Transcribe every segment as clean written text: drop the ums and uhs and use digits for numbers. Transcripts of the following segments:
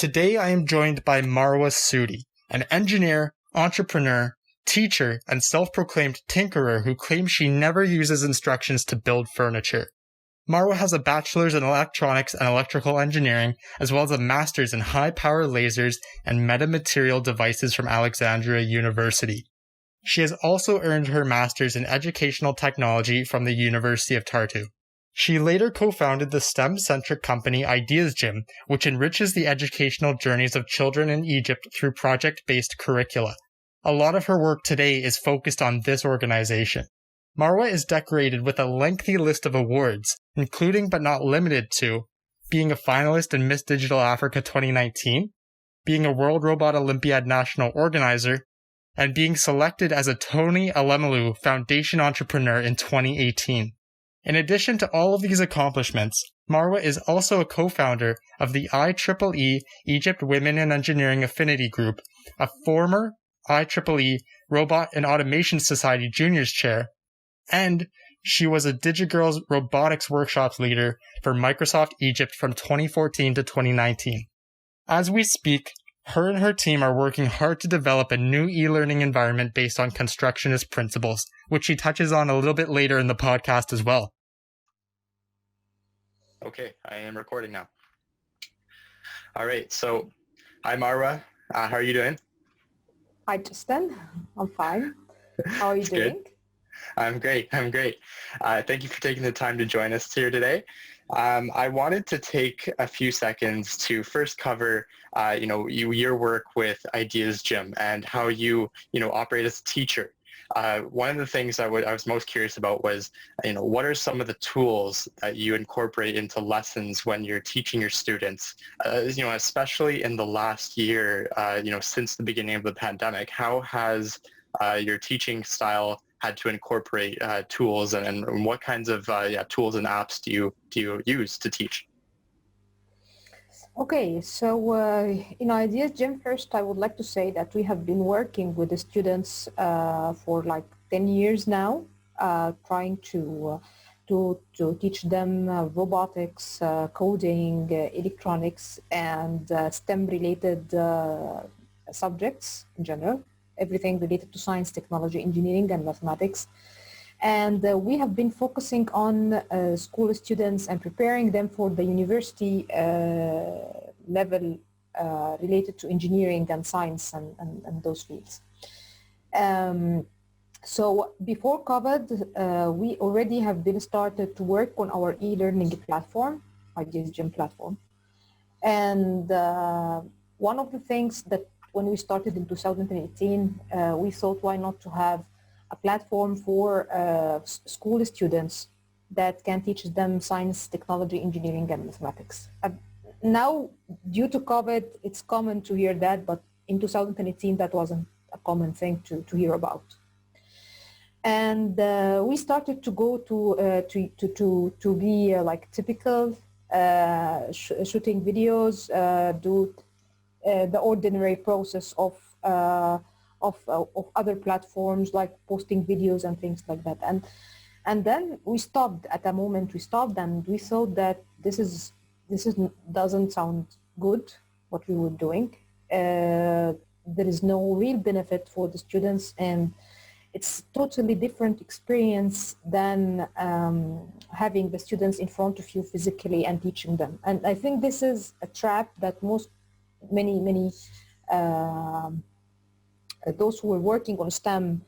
Today I am joined by Marwa Soudi, an engineer, entrepreneur, teacher, and self-proclaimed tinkerer who claims she never uses instructions to build furniture. Marwa has a bachelor's in electronics and electrical engineering, as well as a master's in high-power lasers and metamaterial devices from Alexandria University. She has also earned her master's in educational technology from the University of Tartu. She later co-founded the STEM-centric company IdeasGym, which enriches the educational journeys of children in Egypt through project-based curricula. A lot of her work today is focused on this organization. Marwa is decorated with a lengthy list of awards, including but not limited to being a finalist in Miss Digital Africa 2019, being a World Robot Olympiad national organizer, and being selected as a Tony Alemelu Foundation Entrepreneur in 2018. In addition to all of these accomplishments, Marwa is also a co-founder of the IEEE Egypt Women in Engineering Affinity Group, a former IEEE Robot and Automation Society Juniors Chair, and she was a DigiGirls Robotics Workshops leader for Microsoft Egypt from 2014 to 2019. As we speak, her and her team are working hard to develop a new e-learning environment based on constructionist principles, which she touches on a little bit later in the podcast as well. Okay, I am recording now. All right, so hi Marwa, how are you doing? Hi Justin, I'm fine. How are you doing? Good. I'm great. Thank you for taking the time to join us here today. I wanted to take a few seconds to first cover, your work with IdeasGym and how you operate as a teacher. One of the things I was most curious about was, what are some of the tools that you incorporate into lessons when you're teaching your students? Especially in the last year, since the beginning of the pandemic, how has your teaching style had to incorporate tools, and what kinds of tools and apps do you use to teach? Okay, so in IdeasGym, first I would like to say that we have been working with the students for like 10 years now, trying to teach them robotics, coding, electronics, and STEM-related subjects in general. Everything related to science, technology, engineering, and mathematics. And we have been focusing on school students and preparing them for the university level related to engineering and science and those fields. So before COVID, we already have been started to work on our e-learning platform, IdeasGym platform. And one of the things that when we started in 2018, we thought why not to have a platform for school students that can teach them science, technology, engineering, and mathematics. Now, due to COVID, it's common to hear that, but in 2018, that wasn't a common thing to hear about. And we started to go to be like typical shooting videos, do the ordinary process of other platforms like posting videos and things like that. And then we stopped at a moment. We stopped and we thought that this doesn't sound good what we were doing. There is no real benefit for the students, and it's totally different experience than having the students in front of you physically and teaching them. And I think this is a trap that many those who are working on STEM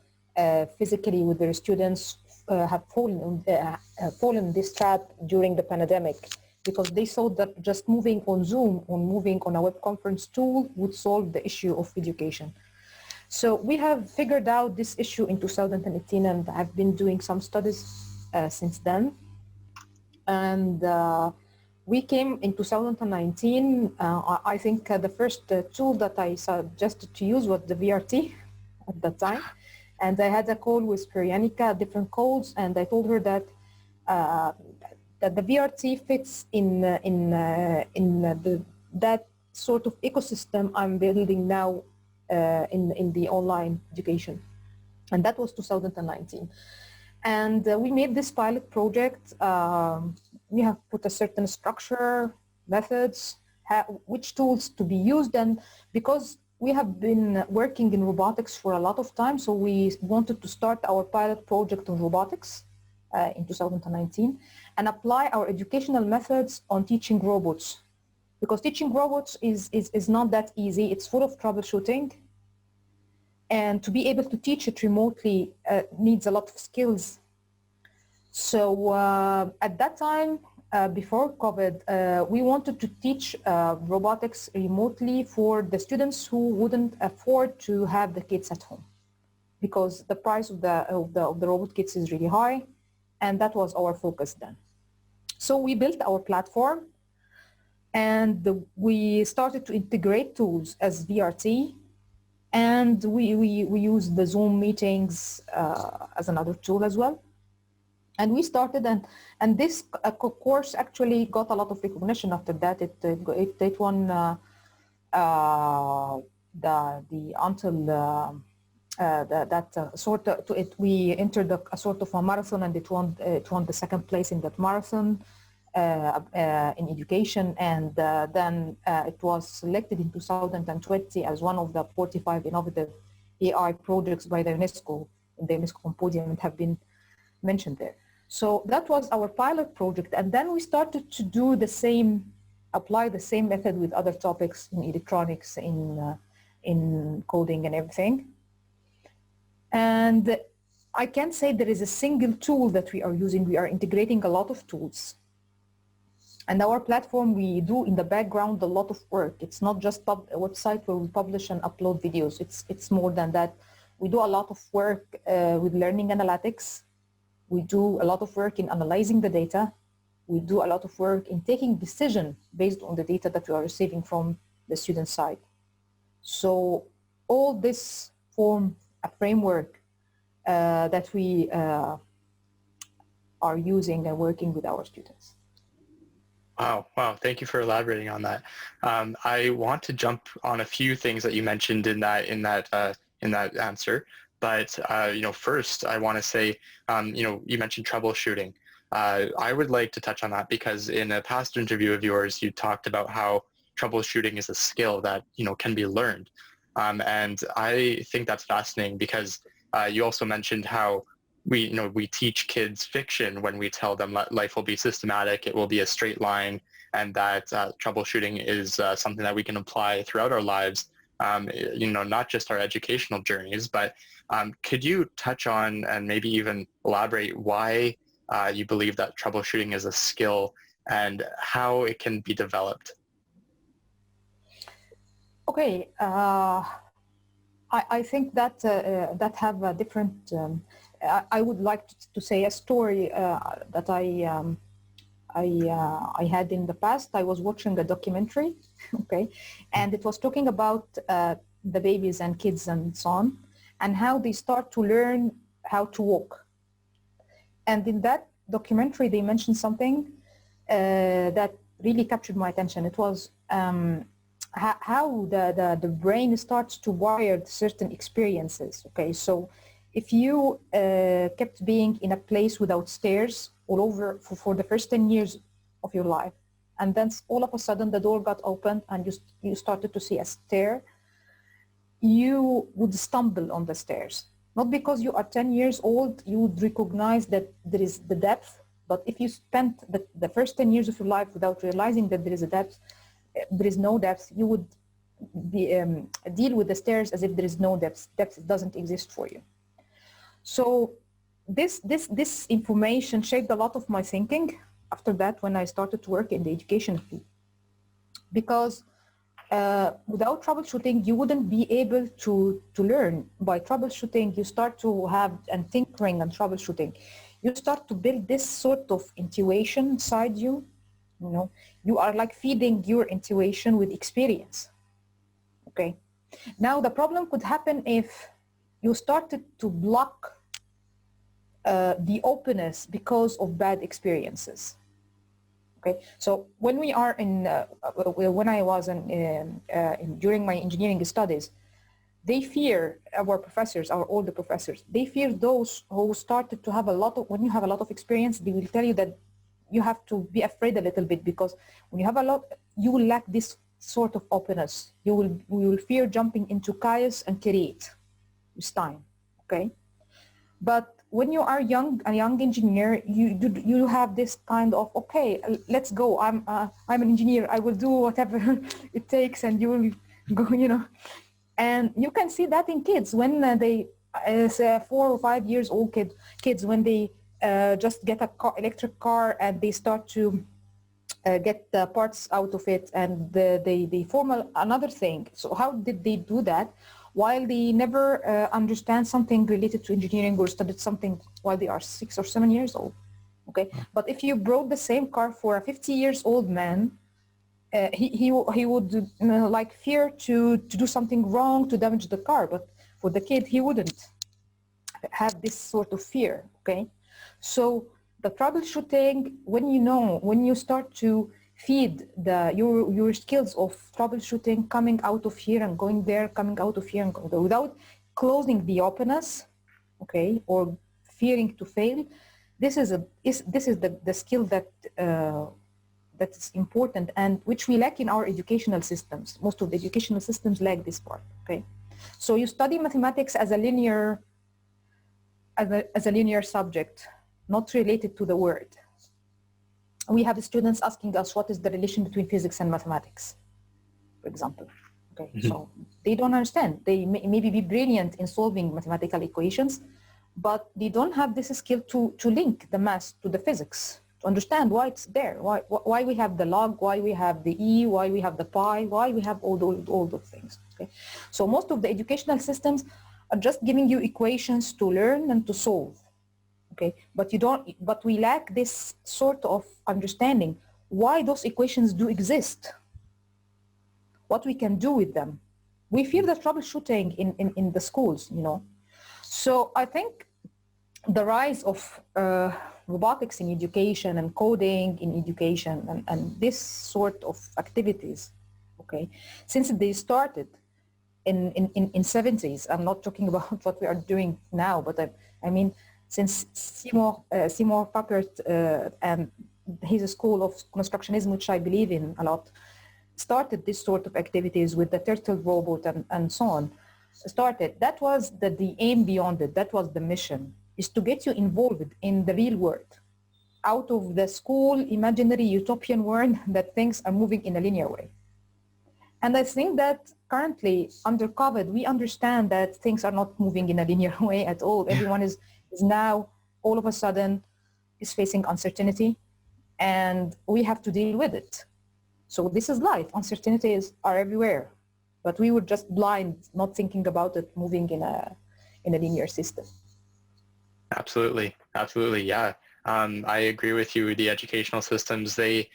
physically with their students have fallen this trap during the pandemic, because they thought that just moving on Zoom or moving on a web conference tool would solve the issue of education. So we have figured out this issue in 2018, and I've been doing some studies since then. And we came in 2019. I think the first tool that I suggested to use was the VRT at that time. And I had a call with Peryanika, different calls, and I told her that that the VRT fits in that sort of ecosystem I'm building now in the online education. And that was 2019. And we made this pilot project. We have put a certain structure, methods, which tools to be used. And because we have been working in robotics for a lot of time, so we wanted to start our pilot project on robotics in 2019 and apply our educational methods on teaching robots. Because teaching robots is not that easy. It's full of troubleshooting. And to be able to teach it remotely needs a lot of skills. So at that time, before COVID, we wanted to teach robotics remotely for the students who wouldn't afford to have the kits at home, because the price of the robot kits is really high, and that was our focus then. So we built our platform, and we started to integrate tools as VRT, and we used the Zoom meetings as another tool as well. And we started, and this course actually got a lot of recognition after that. It won we entered a sort of a marathon, and it won the second place in that marathon in education. And then it was selected in 2020 as one of the 45 innovative AI projects by the UNESCO. The UNESCO Symposium and have been mentioned there. So that was our pilot project, and then we started to do apply the same method with other topics in electronics, in coding and everything. And I can't say there is a single tool that we are using. We are integrating a lot of tools. And our platform, we do in the background a lot of work. It's not just a website where we publish and upload videos. It's more than that. We do a lot of work with learning analytics. We do a lot of work in analyzing the data. We do a lot of work in taking decision based on the data that we are receiving from the student side. So all this form a framework that we are using and working with our students. Wow. Thank you for elaborating on that. I want to jump on a few things that you mentioned in that answer. But first, I want to say, you mentioned troubleshooting. I would like to touch on that because in a past interview of yours, you talked about how troubleshooting is a skill that can be learned, and I think that's fascinating because you also mentioned how we teach kids fiction when we tell them life will be systematic, it will be a straight line, and that troubleshooting is something that we can apply throughout our lives. Not just our educational journeys, but could you touch on and maybe even elaborate why you believe that troubleshooting is a skill and how it can be developed? Okay, I think that that have a different. I would like to say a story that I had in the past. I was watching a documentary, okay, and it was talking about the babies and kids and so on, and how they start to learn how to walk. And in that documentary, they mentioned something that really captured my attention. It was how the brain starts to wire certain experiences, okay? So if you kept being in a place without stairs all over for the first 10 years of your life, and then all of a sudden the door got opened and you started to see a stair, you would stumble on the stairs. Not because you are 10 years old, you would recognize that there is the depth, but if you spent the first 10 years of your life without realizing that there is a depth, there is no depth, you would deal with the stairs as if there is no depth. Depth doesn't exist for you. So this information shaped a lot of my thinking after that when I started to work in the education field. Because without troubleshooting, you wouldn't be able to learn. By troubleshooting, you start to have, and tinkering and troubleshooting, you start to build this sort of intuition inside you. You are like feeding your intuition with experience. Okay. Now the problem could happen if you started to block the openness because of bad experiences. Okay, so when we are when I was during my engineering studies, they fear our professors, our older professors. They fear those who started to have when you have a lot of experience, they will tell you that you have to be afraid a little bit, because when you have a lot, you will lack this sort of openness. You will fear jumping into chaos and create with time. Okay, but when you are a young engineer, you have this kind of, okay, let's go. I'm an engineer. I will do whatever it takes, and you will go. And you can see that in kids when they, as 4 or 5 years old kids, when they just get electric car, and they start to get the parts out of it, and they form another thing. So how did they do that? While they never understand something related to engineering or studied something while they are 6 or 7 years old. Okay, but if you brought the same car for a 50 years old man, he would like fear to do something wrong, to damage the car. But for the kid, he wouldn't have this sort of fear. Okay, so the troubleshooting, when you start to feed your skills of troubleshooting, coming out of here and going there, coming out of here and going there, without closing the openness, okay, or fearing to fail, this is the skill that is important, and which we lack in our educational systems. Most of the educational systems lack this part. Okay, so you study mathematics as a linear subject, not related to the word. We have students asking us, what is the relation between physics and mathematics, for example. Okay, so they don't understand. They maybe be brilliant in solving mathematical equations, but they don't have this skill to link the math to the physics, to understand why it's there, why we have the log, why we have the e, why we have the pi, why we have all those things. Okay, so most of the educational systems are just giving you equations to learn and to solve. Okay, but we lack this sort of understanding why those equations do exist, what we can do with them. We fear the troubleshooting in the schools, So I think the rise of robotics in education and coding in education and this sort of activities, okay, since they started in 70s, I'm not talking about what we are doing now, but I mean, since Seymour Papert and his school of constructionism, which I believe in a lot, started this sort of activities with the turtle robot and so on, that was the aim beyond it. That was the mission, is to get you involved in the real world, out of the school imaginary utopian world that things are moving in a linear way. And I think that currently under COVID, we understand that things are not moving in a linear way at all. Everyone is now all of a sudden is facing uncertainty, and we have to deal with it. So this is life. Uncertainties are everywhere, but we were just blind, not thinking about it moving in a linear system. Absolutely, yeah. I agree with you. The educational systems, I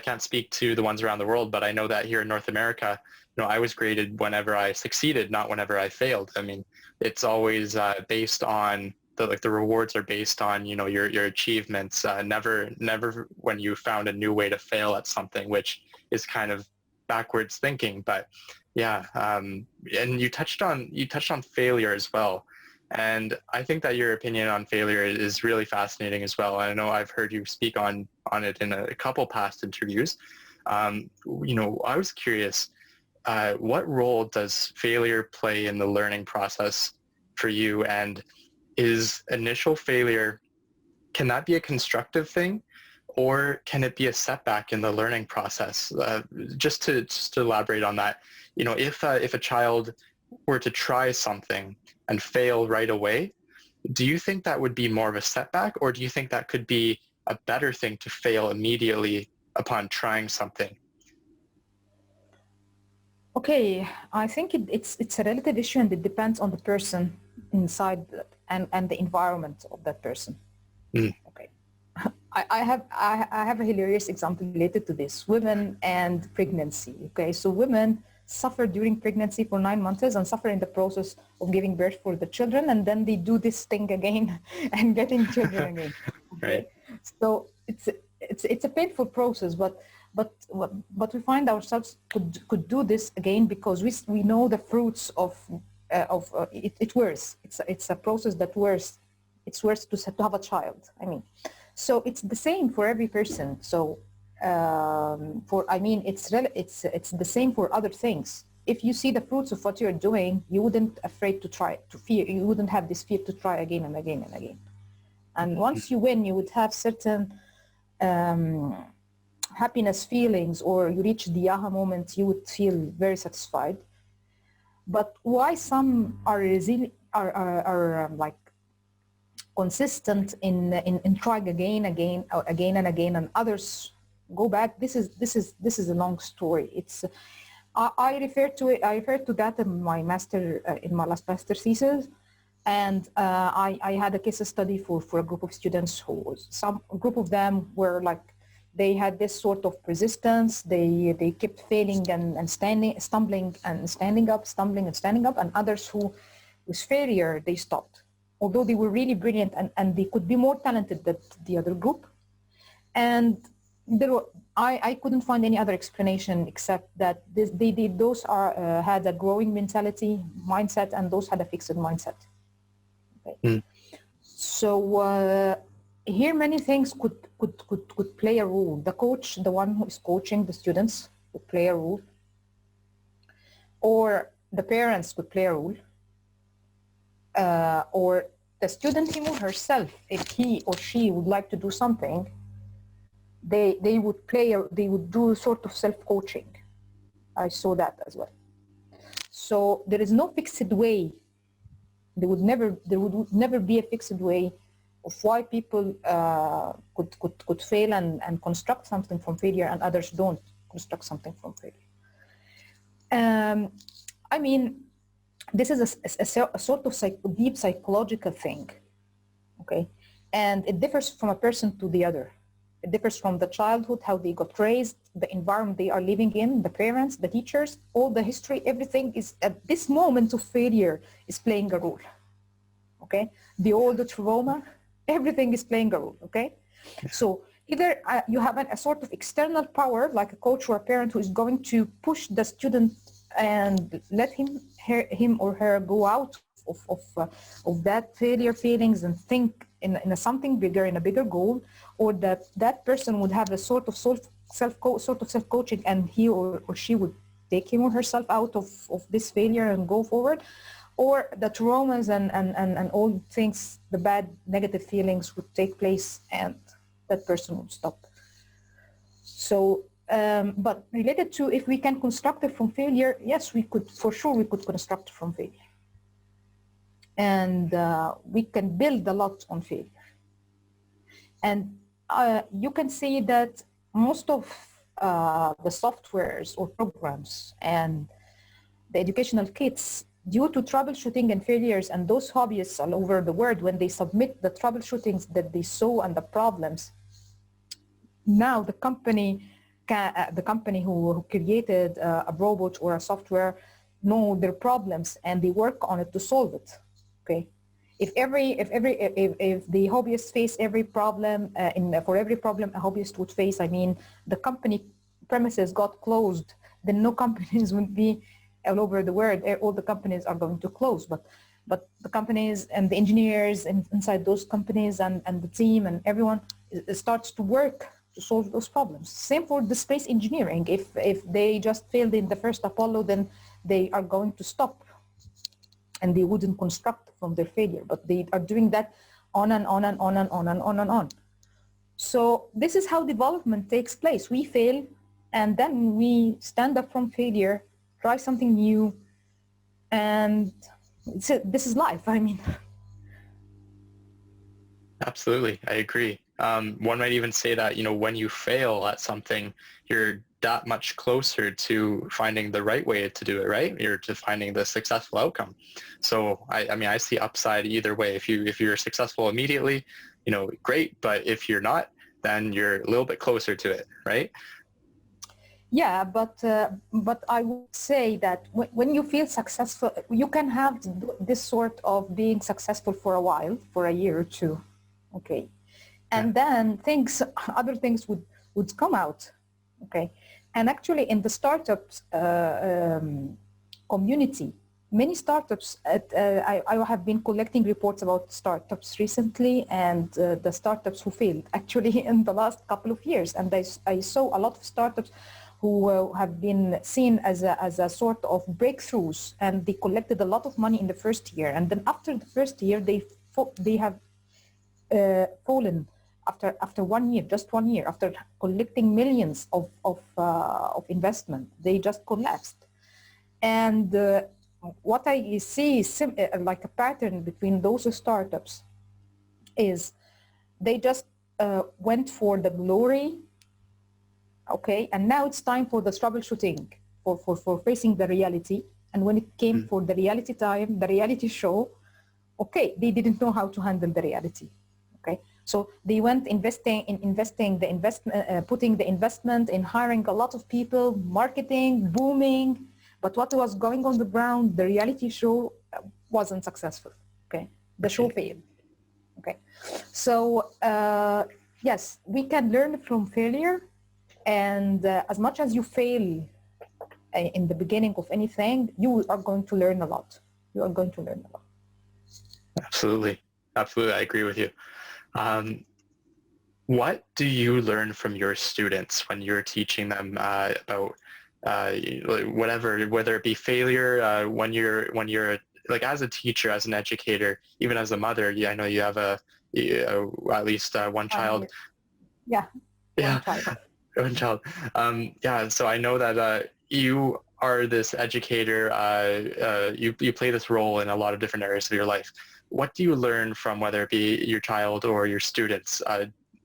can't speak to the ones around the world, but I know that here in North America, I was graded whenever I succeeded, not whenever I failed. I mean, it's always based on the rewards are based on, your achievements, never when you found a new way to fail at something, which is kind of backwards thinking. But yeah, and you touched on failure as well. And I think that your opinion on failure is really fascinating as well. I know I've heard you speak on it in a couple past interviews. I was curious, what role does failure play in the learning process for you? And is initial failure, can that be a constructive thing, or can it be a setback in the learning process? Just to elaborate on that, if a child were to try something and fail right away, do you think that would be more of a setback, or do you think that could be a better thing to fail immediately upon trying something? Okay, I think it's a relative issue, and it depends on the person inside and the environment of that person. Okay, I have a hilarious example related to this: women and pregnancy. Okay, so women suffer during pregnancy for 9 months and suffer in the process of giving birth for the children, and then they do this thing again and getting children again. Okay? Right. So it's a painful process, but we find ourselves could do this again because we know the fruits of it works. It's a process that works. It's worth to have a child. I mean, So it's the same for every person. So it's the same for other things. If you see the fruits of what you're doing, you wouldn't afraid to try, to fear. You wouldn't have this fear to try again and again and again. And once you win, you would have certain happiness feelings, or you reach the aha moment, you would feel very satisfied. But why some are like consistent in trying again and again, and others go back, this is a long story. It's I referred to that in my last master thesis, and I had a case study for a group of students who some group of them were like, they had this sort of persistence. They kept failing and stumbling and standing up, stumbling and standing up, and others who with failure they stopped, although they were really brilliant and they could be more talented than the other group. And I couldn't find any other explanation except that those had a growing mindset, and those had a fixed mindset. Okay. So here many things could play a role. The coach, the one who is coaching the students, would play a role, or the parents could play a role, or the student him or herself, if he or she would like to do something, they would do sort of self-coaching. I saw that as well. So there is no fixed way. There would never be a fixed way of why people could fail and construct something from failure, and others don't construct something from failure. I mean, this is a sort of deep psychological thing, okay? And it differs from a person to the other. It differs from the childhood, how they got raised, the environment they are living in, the parents, the teachers, all the history, everything is at this moment of failure is playing a role, okay? The older trauma, everything is playing a role, okay? So either you have a sort of external power, like a coach or a parent, who is going to push the student and let him or her go out of that failure feelings and think in something bigger, in a bigger goal, or that person would have a sort of self-coaching, and he or she would take him or herself out of this failure and go forward, or the traumas and all things, the bad negative feelings would take place and that person would stop. So but related to if we can construct it from failure, yes, we could, for sure we could construct it from failure. And we can build a lot on failure. And you can see that most of the softwares or programs and the educational kits, due to troubleshooting and failures, and those hobbyists all over the world, when they submit the troubleshootings that they saw and the problems, now the company who created a robot or a software know their problems and they work on it to solve it. Okay, if the hobbyists face every problem, for every problem a hobbyist would face, I mean, the company premises got closed, then no companies would be all over the world. All the companies are going to close, but the companies and the engineers inside those companies and the team and everyone starts to work to solve those problems. Same for the space engineering. If they just failed in the first Apollo, then they are going to stop and they wouldn't construct from their failure, but they are doing that on and on and on and on and on and on. So this is how development takes place. We fail, and then we stand up from failure, try something new, and this is life, I mean. Absolutely, I agree. One might even say that, when you fail at something, you're that much closer to finding the right way to do it, right? You're to finding the successful outcome. So I see upside either way. If you're successful immediately, great. But if you're not, then you're a little bit closer to it, right? Yeah, but I would say that when you feel successful, you can have this sort of being successful for a while, for a year or two, okay? And then other things would come out, okay? And actually in the startups community, many startups, I have been collecting reports about startups recently, and the startups who failed actually in the last couple of years. And I saw a lot of startups who have been seen as a sort of breakthroughs, and they collected a lot of money in the first year. And then after the first year, they have fallen after 1 year, just 1 year, after collecting millions of investment, they just collapsed. And what I see is like a pattern between those startups is they just went for the glory, okay, and now it's time for the troubleshooting, for facing the reality. And when it came for the reality time, the reality show, okay, they didn't know how to handle the reality, okay. So they went putting the investment in hiring a lot of people, marketing, booming. But what was going on the ground, the reality show wasn't successful, okay? The show failed, okay? So, yes, we can learn from failure. And as much as you fail in the beginning of anything, you are going to learn a lot. You are going to learn a lot. Absolutely. Absolutely. I agree with you. What do you learn from your students when you're teaching them about whatever, whether it be failure, when you're like as a teacher, as an educator, even as a mother, I know you have at least one child. Yeah. Yeah. One child. Yeah. So I know that you are this educator. You play this role in a lot of different areas of your life. What do you learn from whether it be your child or your students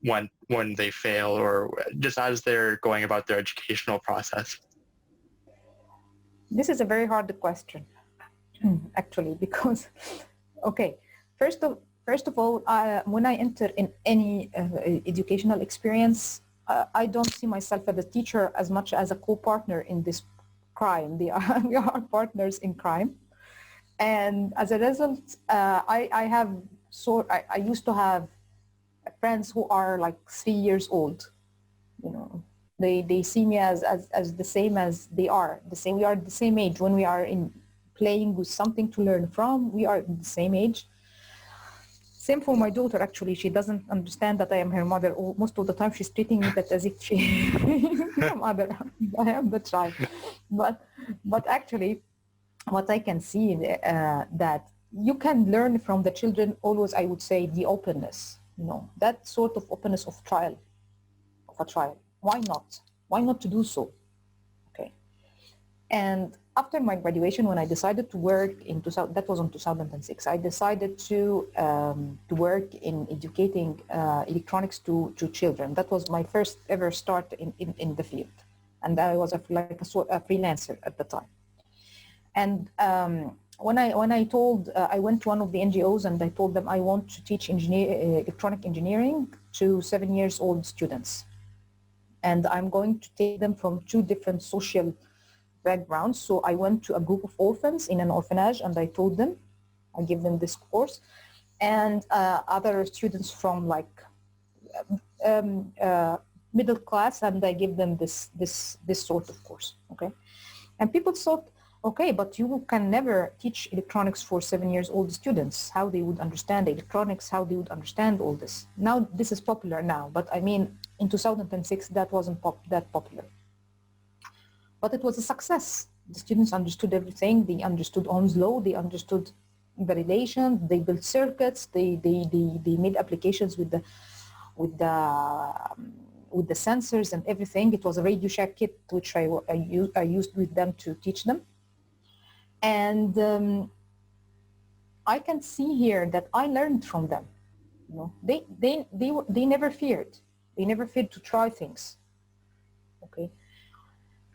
when they fail, or just as they're going about their educational process? This is a very hard question, actually, because, okay, first of all, when I enter in any educational experience, I don't see myself as a teacher as much as a co-partner in this crime. We are partners in crime. And as a result, I used to have friends who are like 3 years old, you know. They see me as the same as they are. We are the same age. When we are in playing with something to learn from, we are the same age. Same for my daughter, actually. She doesn't understand that I am her mother. Most of the time she's treating me that as if she is my mother. I am the child. But actually, what I can see that you can learn from the children always, I would say, the openness, that sort of openness of a trial. Why not? Why not to do so? Okay. And after my graduation, when I decided to work that was in 2006, I decided to work in educating electronics to children. That was my first ever start in the field. And I was a freelancer at the time. And when I went to one of the NGOs and I told them I want to teach electronic engineering to 7 years old students. And I'm going to take them from 2 different social backgrounds. So I went to a group of orphans in an orphanage and I told them, I give them this course, and other students from like middle class, and I give them this sort of course, okay? And people thought, okay, but you can never teach electronics for 7 years old students, how they would understand electronics, how they would understand all this. Now this is popular now, but I mean, in 2006, that wasn't that popular. But it was a success. The students understood everything. They understood Ohm's law. They understood the relations. They built circuits. They made applications with the sensors and everything. It was a Radio Shack kit which I used with them to teach them. And I can see here that I learned from them. They never feared. They never feared to try things. Okay.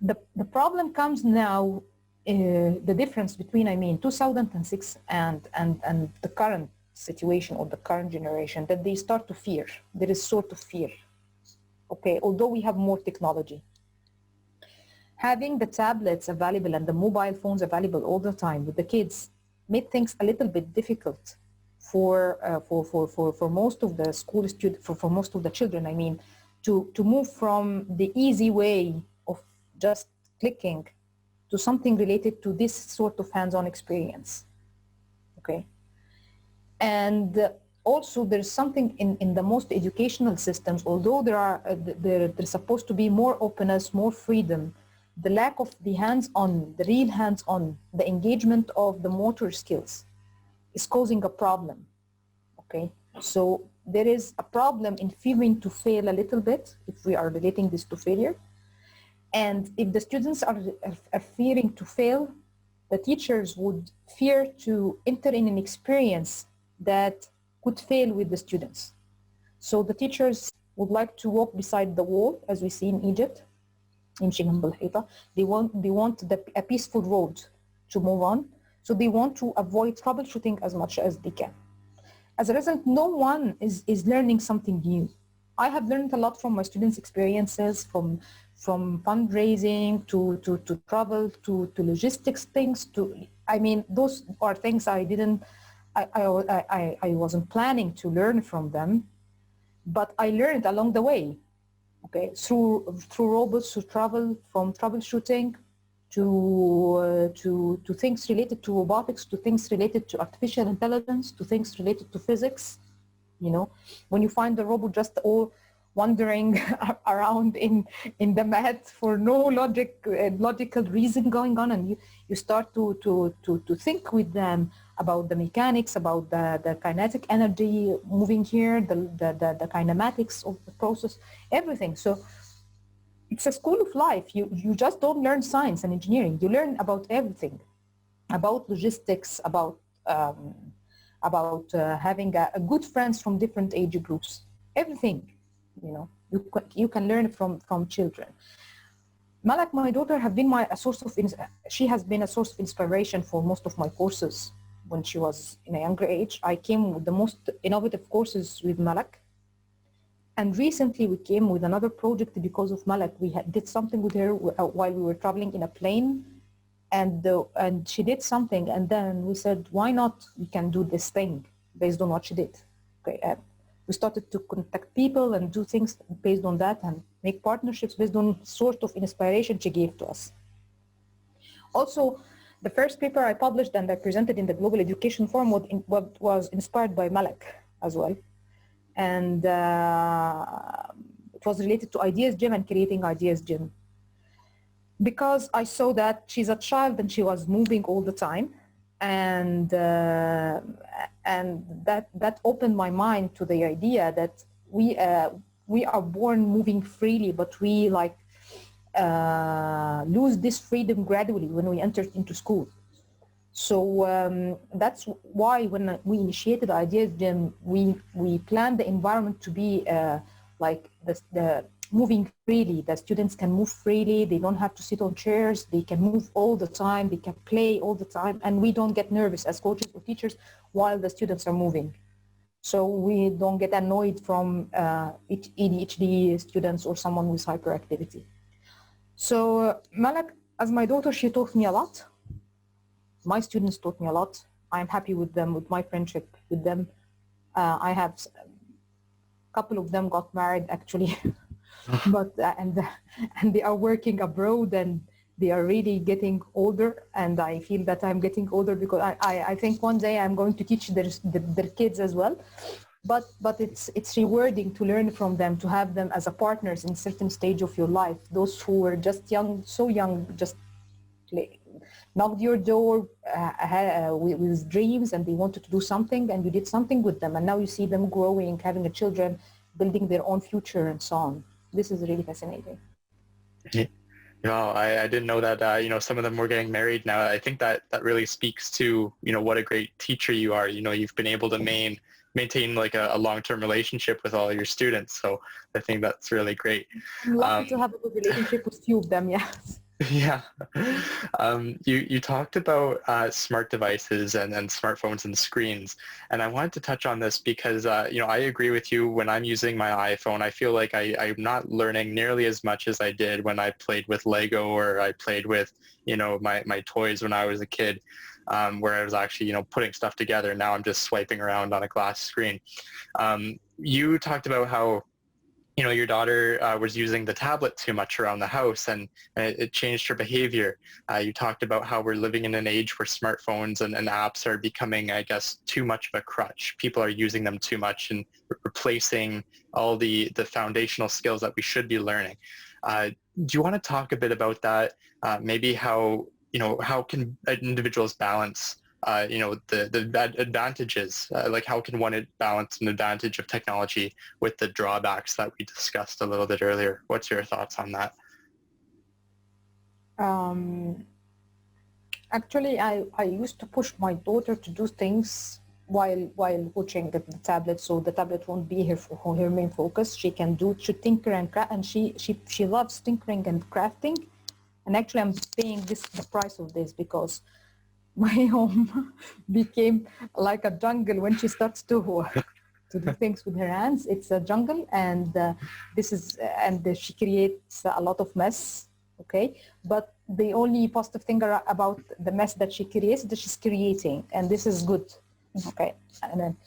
The problem comes now, the difference between 2006 and the current situation or the current generation, that they start to fear. There is sort of fear. Okay, although we have more technology. Having the tablets available and the mobile phones available all the time with the kids made things a little bit difficult for most of the school students, for most of the children, to move from the easy way of just clicking to something related to this sort of hands-on experience. Okay. And also there's something in the most educational systems, although there's supposed to be more openness, more freedom, the lack of the hands-on, the real hands-on, the engagement of the motor skills is causing a problem. Okay. So there is a problem in fearing to fail a little bit, if we are relating this to failure. And if the students are fearing to fail, the teachers would fear to enter in an experience that could fail with the students. So the teachers would like to walk beside the wall, as we see in Egypt, in جنب الحيطة. They want a peaceful road to move on. So they want to avoid troubleshooting as much as they can. As a result, no one is learning something new. I have learned a lot from my students' experiences, from fundraising to travel to logistics things. Those are things I wasn't planning to learn from them, but I learned along the way. Okay, through robots, to travel, from troubleshooting to things related to robotics, to things related to artificial intelligence, to things related to physics. You know, when you find the robot just all wandering around in the mat for no logical reason going on, and you start to think with them about the mechanics, about the kinetic energy moving here, the kinematics of the process, everything. So it's a school of life. You just don't learn science and engineering. You learn about everything, about logistics, about having a good friends from different age groups. Everything, you know, you can learn from children. Malak, my daughter, she has been a source of inspiration for most of my courses. When she was in a younger age, I came with the most innovative courses with Malak. And recently we came with another project because of Malak. We did something with her while we were traveling in a plane, and she did something, and then we said, why not we can do this thing based on what she did. Okay, we started to contact people and do things based on that, and make partnerships based on sort of inspiration she gave to us. Also, the first paper I published and I presented in the Global Education Forum was inspired by Malak as well. And it was related to IdeasGym and creating IdeasGym. Because I saw that she's a child and she was moving all the time. And that opened my mind to the idea that we are born moving freely, but we lose this freedom gradually when we enter into school. So that's why when we initiated IdeasGym, we planned the environment to be like the moving freely. The students can move freely. They don't have to sit on chairs. They can move all the time. They can play all the time. And we don't get nervous as coaches or teachers while the students are moving. So we don't get annoyed from ADHD students or someone with hyperactivity. So Malak, as my daughter, she taught me a lot. My students taught me a lot. I'm happy with them, with my friendship with them. I have a couple of them got married actually, but and they are working abroad and they are really getting older. And I feel that I'm getting older because I think one day I'm going to teach their kids as well. But it's rewarding to learn from them, to have them as a partners in certain stage of your life. Those who were just young, so young, just knocked your door with dreams and they wanted to do something, and you did something with them, and now you see them growing, having a children, building their own future and so on. This is really fascinating. No, I didn't know that, some of them were getting married now. I think that really speaks to, what a great teacher you are. You've been able to maintain like a long-term relationship with all your students. So I think that's really great. I'm lucky to have a good relationship with few of them, yes. Yeah. You talked about smart devices and smartphones and screens. And I wanted to touch on this because, I agree with you. When I'm using my iPhone, I feel like I'm not learning nearly as much as I did when I played with Lego or I played with, my toys when I was a kid, where I was actually, putting stuff together. Now I'm just swiping around on a glass screen. You talked about how, your daughter was using the tablet too much around the house, and it changed her behavior. You talked about how we're living in an age where smartphones and apps are becoming, I guess, too much of a crutch. People are using them too much and replacing all the foundational skills that we should be learning. Do you want to talk a bit about that? Maybe how can individuals balance the advantages, like how can one balance an advantage of technology with the drawbacks that we discussed a little bit earlier? What's your thoughts on that? Actually, I used to push my daughter to do things while watching the tablet, so the tablet won't be her main focus. She can tinker and craft, and she loves tinkering and crafting. And actually, I'm paying the price of this because my home became like a jungle when she starts to do things with her hands. It's a jungle, and she creates a lot of mess. Okay, but the only positive thing about the mess that she creates is that she's creating, and this is good. Okay, and then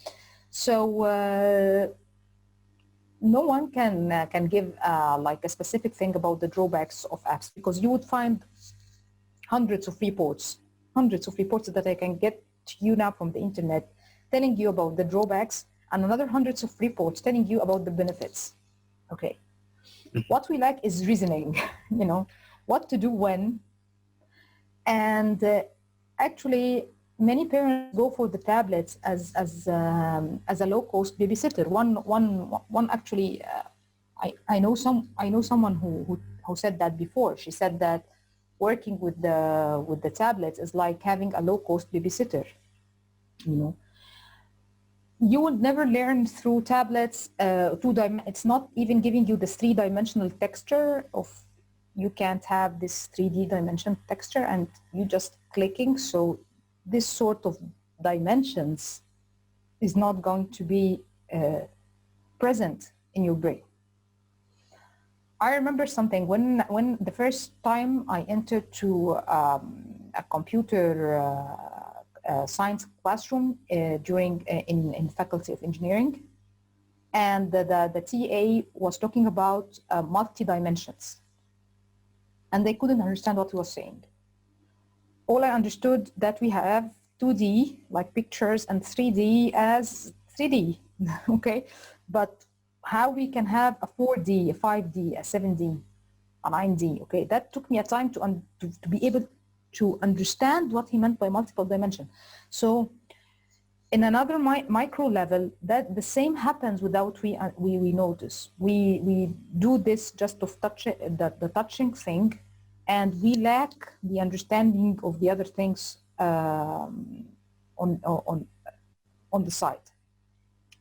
no one can give like a specific thing about the drawbacks of apps, because you would find hundreds of reports that I can get to you now from the internet telling you about the drawbacks, and another hundreds of reports telling you about the benefits. Okay. What we lack is reasoning, what to do when. And actually, many parents go for the tablets as a low-cost babysitter. One actually, I know someone who said that before. She said that working with the tablets is like having a low-cost babysitter. You will never learn through tablets. It's not even giving you this three-dimensional texture of. You can't have this 3D dimension texture, and you just clicking. So this sort of dimensions is not going to be present in your brain. I remember something when the first time I entered to a computer science classroom in Faculty of Engineering, and the TA was talking about multi-dimensions, and they couldn't understand what he was saying. All I understood that we have 2D like pictures and 3D as 3D, okay? But how we can have a 4D, a 5D, a 7D, a 9D, okay? That took me a time to be able to understand what he meant by multiple dimension. So in another micro level, that the same happens without we notice. We do this just of the touching thing, and we lack the understanding of the other things on the side.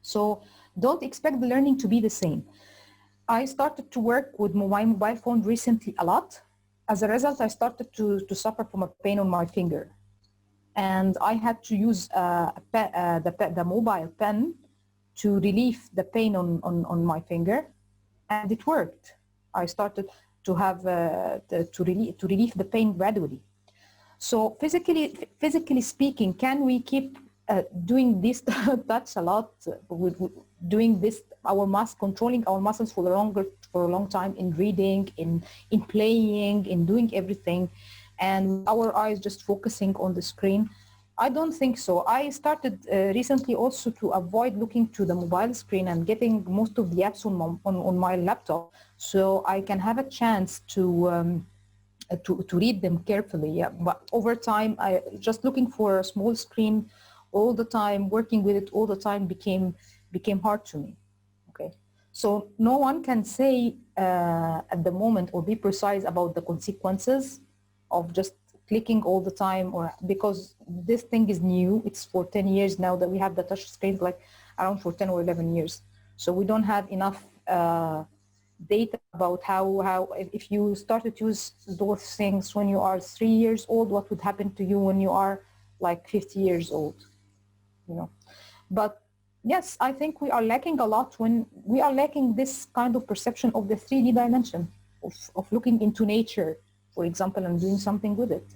So don't expect the learning to be the same. I started to work with my mobile phone recently a lot. As a result, I started to suffer from a pain on my finger. And I had to use the mobile pen to relieve the pain on my finger, and it worked. I started to have to relieve the pain gradually. So physically speaking, can we keep doing this touch a lot, doing this controlling our muscles for a long time, in reading, in playing, in doing everything, and our eyes just focusing on the screen? I don't think so. I started recently also to avoid looking to the mobile screen and getting most of the apps on my laptop, so I can have a chance to read them carefully. Yeah. But over time, just looking for a small screen all the time, working with it all the time became hard to me. Okay, so no one can say at the moment or be precise about the consequences of just clicking all the time, or because this thing is new. It's for 10 years now that we have the touch screens, like around for 10 or 11 years. So we don't have enough data about how if you started to use those things when you are 3 years old, what would happen to you when you are like 50 years old, But yes, I think we are lacking a lot when we are lacking this kind of perception of the 3D dimension of looking into nature, for example, and doing something with it.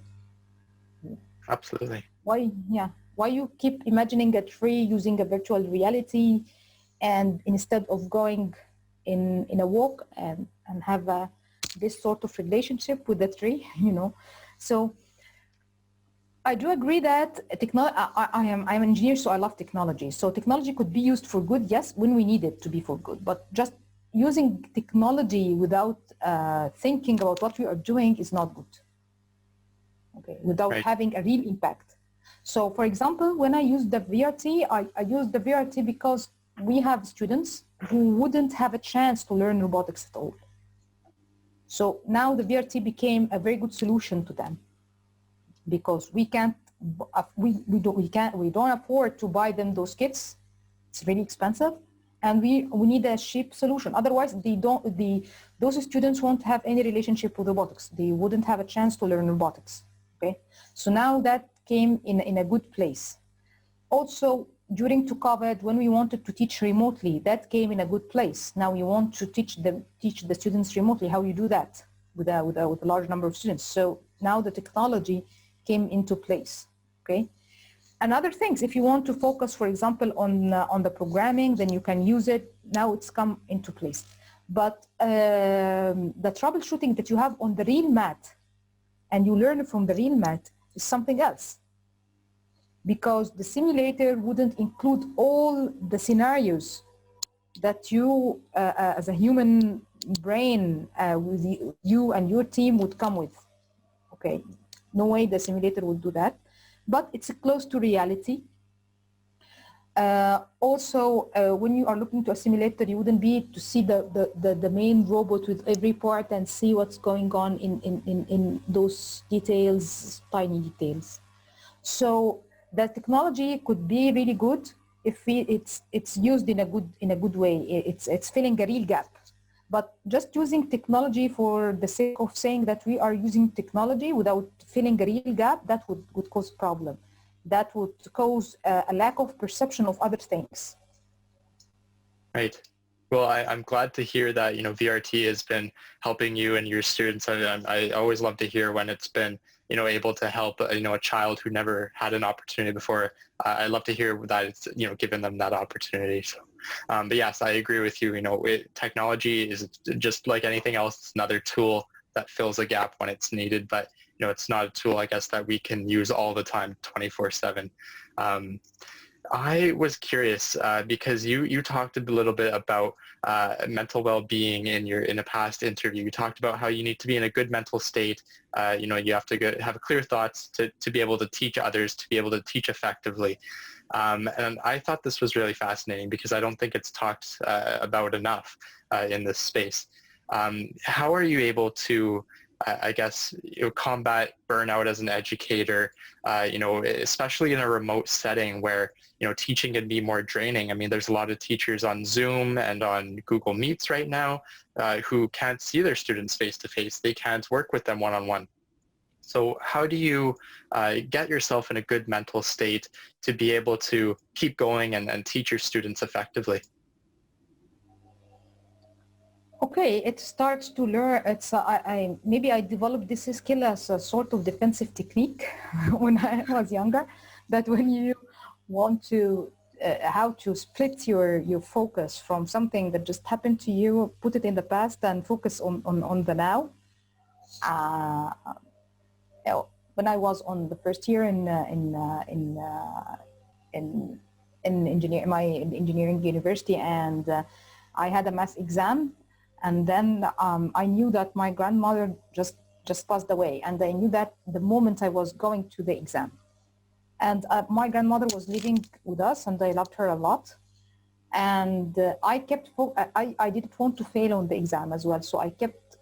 Absolutely. Why you keep imagining a tree using a virtual reality, and instead of going in a walk and have this sort of relationship with the tree, you know. So I do agree that I'm an engineer, so I love technology. So technology could be used for good, yes, when we need it to be for good. But just using technology without thinking about what we are doing is not good. Okay, without Right. having a real impact. So, for example, when I use the VRT, I use the VRT because we have students who wouldn't have a chance to learn robotics at all. So now the VRT became a very good solution to them, because we don't afford to buy them those kits. It's really expensive, and we need a cheap solution. Otherwise, those students won't have any relationship with robotics. They wouldn't have a chance to learn robotics. Okay, so now that came in a good place. Also, during COVID, when we wanted to teach remotely, that came in a good place. Now we want to teach the students remotely. How you do that with a large number of students? So now the technology came into place. Okay. And other things, if you want to focus, for example, on the programming, then you can use it. Now it's come into place. But the troubleshooting that you have on the real mat, and you learn from the real mat, is something else. Because the simulator wouldn't include all the scenarios that you, as a human brain, with you and your team would come with. Okay, no way the simulator would do that, but it's close to reality. Also, when you are looking to a simulator, you wouldn't be to see the main robot with every part and see what's going on in those details, tiny details. So the technology could be really good if it's used in a good way. It's filling a real gap. But just using technology for the sake of saying that we are using technology without filling a real gap, that would cause problem. That would cause a lack of perception of other things. Right. Well, I'm glad to hear that, VRT has been helping you and your students. I always love to hear when it's been, able to help, a child who never had an opportunity before. I love to hear that it's, given them that opportunity. So, but yes, I agree with you. Technology is just like anything else. It's another tool that fills a gap when it's needed, but, it's not a tool, I guess, that we can use all the time, 24/7. I was curious because you talked a little bit about mental well-being in a past interview. You talked about how you need to be in a good mental state. You have to have clear thoughts to be able to teach others, to be able to teach effectively. And I thought this was really fascinating because I don't think it's talked about enough in this space. How are you able to I guess, combat burnout as an educator, especially in a remote setting where, teaching can be more draining. I mean, there's a lot of teachers on Zoom and on Google Meets right now who can't see their students face-to-face. They can't work with them one-on-one. So how do you get yourself in a good mental state to be able to keep going and teach your students effectively? Okay, it starts to learn. It's maybe I developed this skill as a sort of defensive technique when I was younger. That when you want to how to split your focus from something that just happened to you, put it in the past, and focus on the now. When I was on the first year in engineering university, and I had a math exam. And then I knew that my grandmother just passed away, and I knew that the moment I was going to the exam. And my grandmother was living with us, and I loved her a lot. And I didn't want to fail on the exam as well, so I kept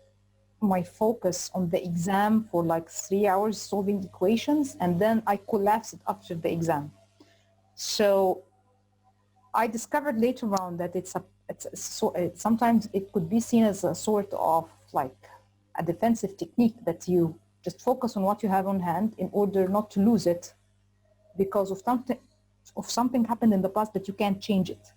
my focus on the exam for like 3 hours solving equations, and then I collapsed after the exam. So I discovered later on that sometimes it could be seen as a sort of like a defensive technique, that you just focus on what you have on hand in order not to lose it because of something happened in the past that you can't change it.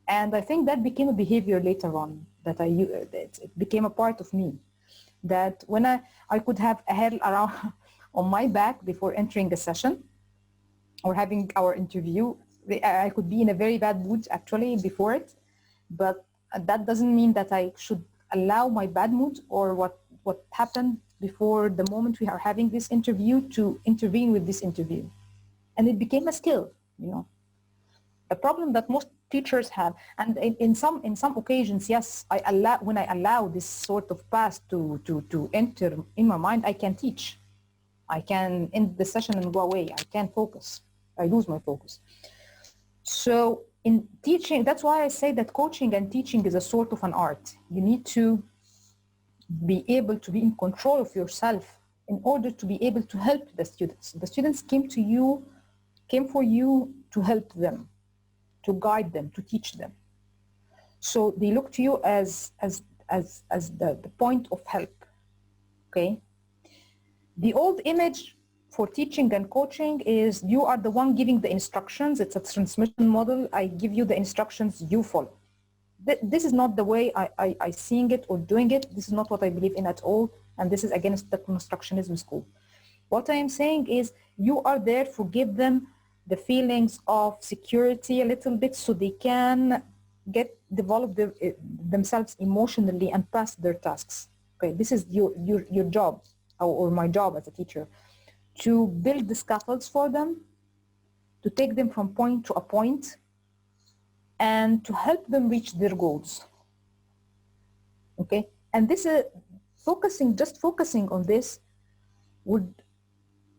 And I think that became a behavior later on that it became a part of me, that when I could have a hair around on my back before entering a session or having our interview. I could be in a very bad mood actually before it, but that doesn't mean that I should allow my bad mood or what happened before the moment we are having this interview to intervene with this interview. And it became a skill, you know. A problem that most teachers have, and in some occasions, yes, when I allow this sort of past to enter in my mind, I can teach. I can end the session and go away. I can't focus. I lose my focus. So in teaching, that's why I say that coaching and teaching is a sort of an art. You need to be able to be in control of yourself in order to be able to help the students. The students came for you to help them, to guide them, to teach them. So they look to you as the point of help, okay? The old image for teaching and coaching is you are the one giving the instructions. It's a transmission model. I give you the instructions, you follow. This is not the way I seeing it or doing it. This is not what I believe in at all. And this is against the constructionism school. What I am saying is you are there to give them the feelings of security a little bit so they can develop themselves emotionally and pass their tasks. Okay, this is your job or my job as a teacher, to build the scaffolds for them, to take them from point to a point, and to help them reach their goals. Okay, and this is just focusing on this would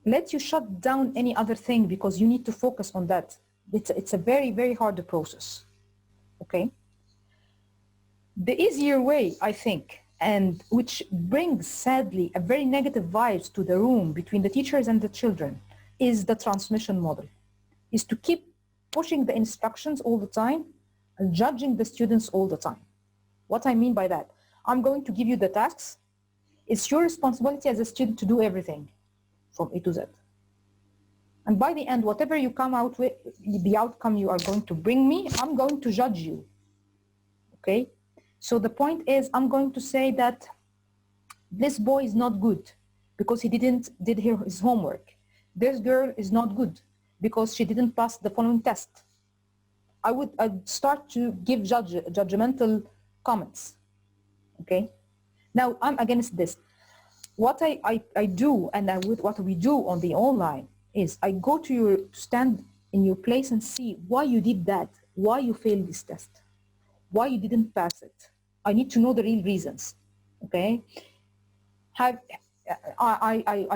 let you shut down any other thing because you need to focus on that. It's a very, very hard process. Okay. The easier way, I think, and which brings sadly a very negative vibes to the room between the teachers and the children, is the transmission model, is to keep pushing the instructions all the time and judging the students all the time. What I mean by that, I'm going to give you the tasks. It's your responsibility as a student to do everything from A to Z. And by the end, whatever you come out with, the outcome you are going to bring me, I'm going to judge you. Okay? So the point is, I'm going to say that this boy is not good because he did his homework. This girl is not good because she didn't pass the following test. I'd start to give judgmental comments. Okay? Now, I'm against this. What I do, and what we do on the online is I go to stand in your place and see why you did that, why you failed this test, why you didn't pass it. I need to know the real reasons, okay? I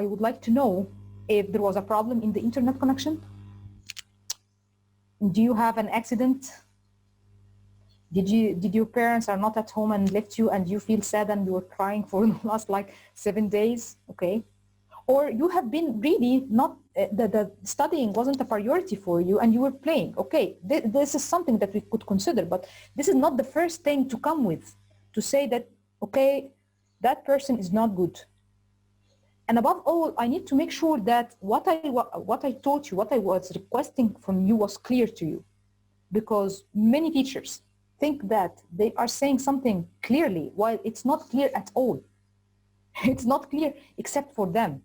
would like to know if there was a problem in the internet connection. Do you have an accident? Did your parents are not at home and left you and you feel sad and you were crying for the last like 7 days, okay? Or you have been really not, the studying wasn't a priority for you and you were playing, okay? This is something that we could consider, but this is not the first thing to come with, to say that, okay, that person is not good. And above all, I need to make sure that what I taught you, what I was requesting from you was clear to you. Because many teachers think that they are saying something clearly while it's not clear at all. It's not clear except for them,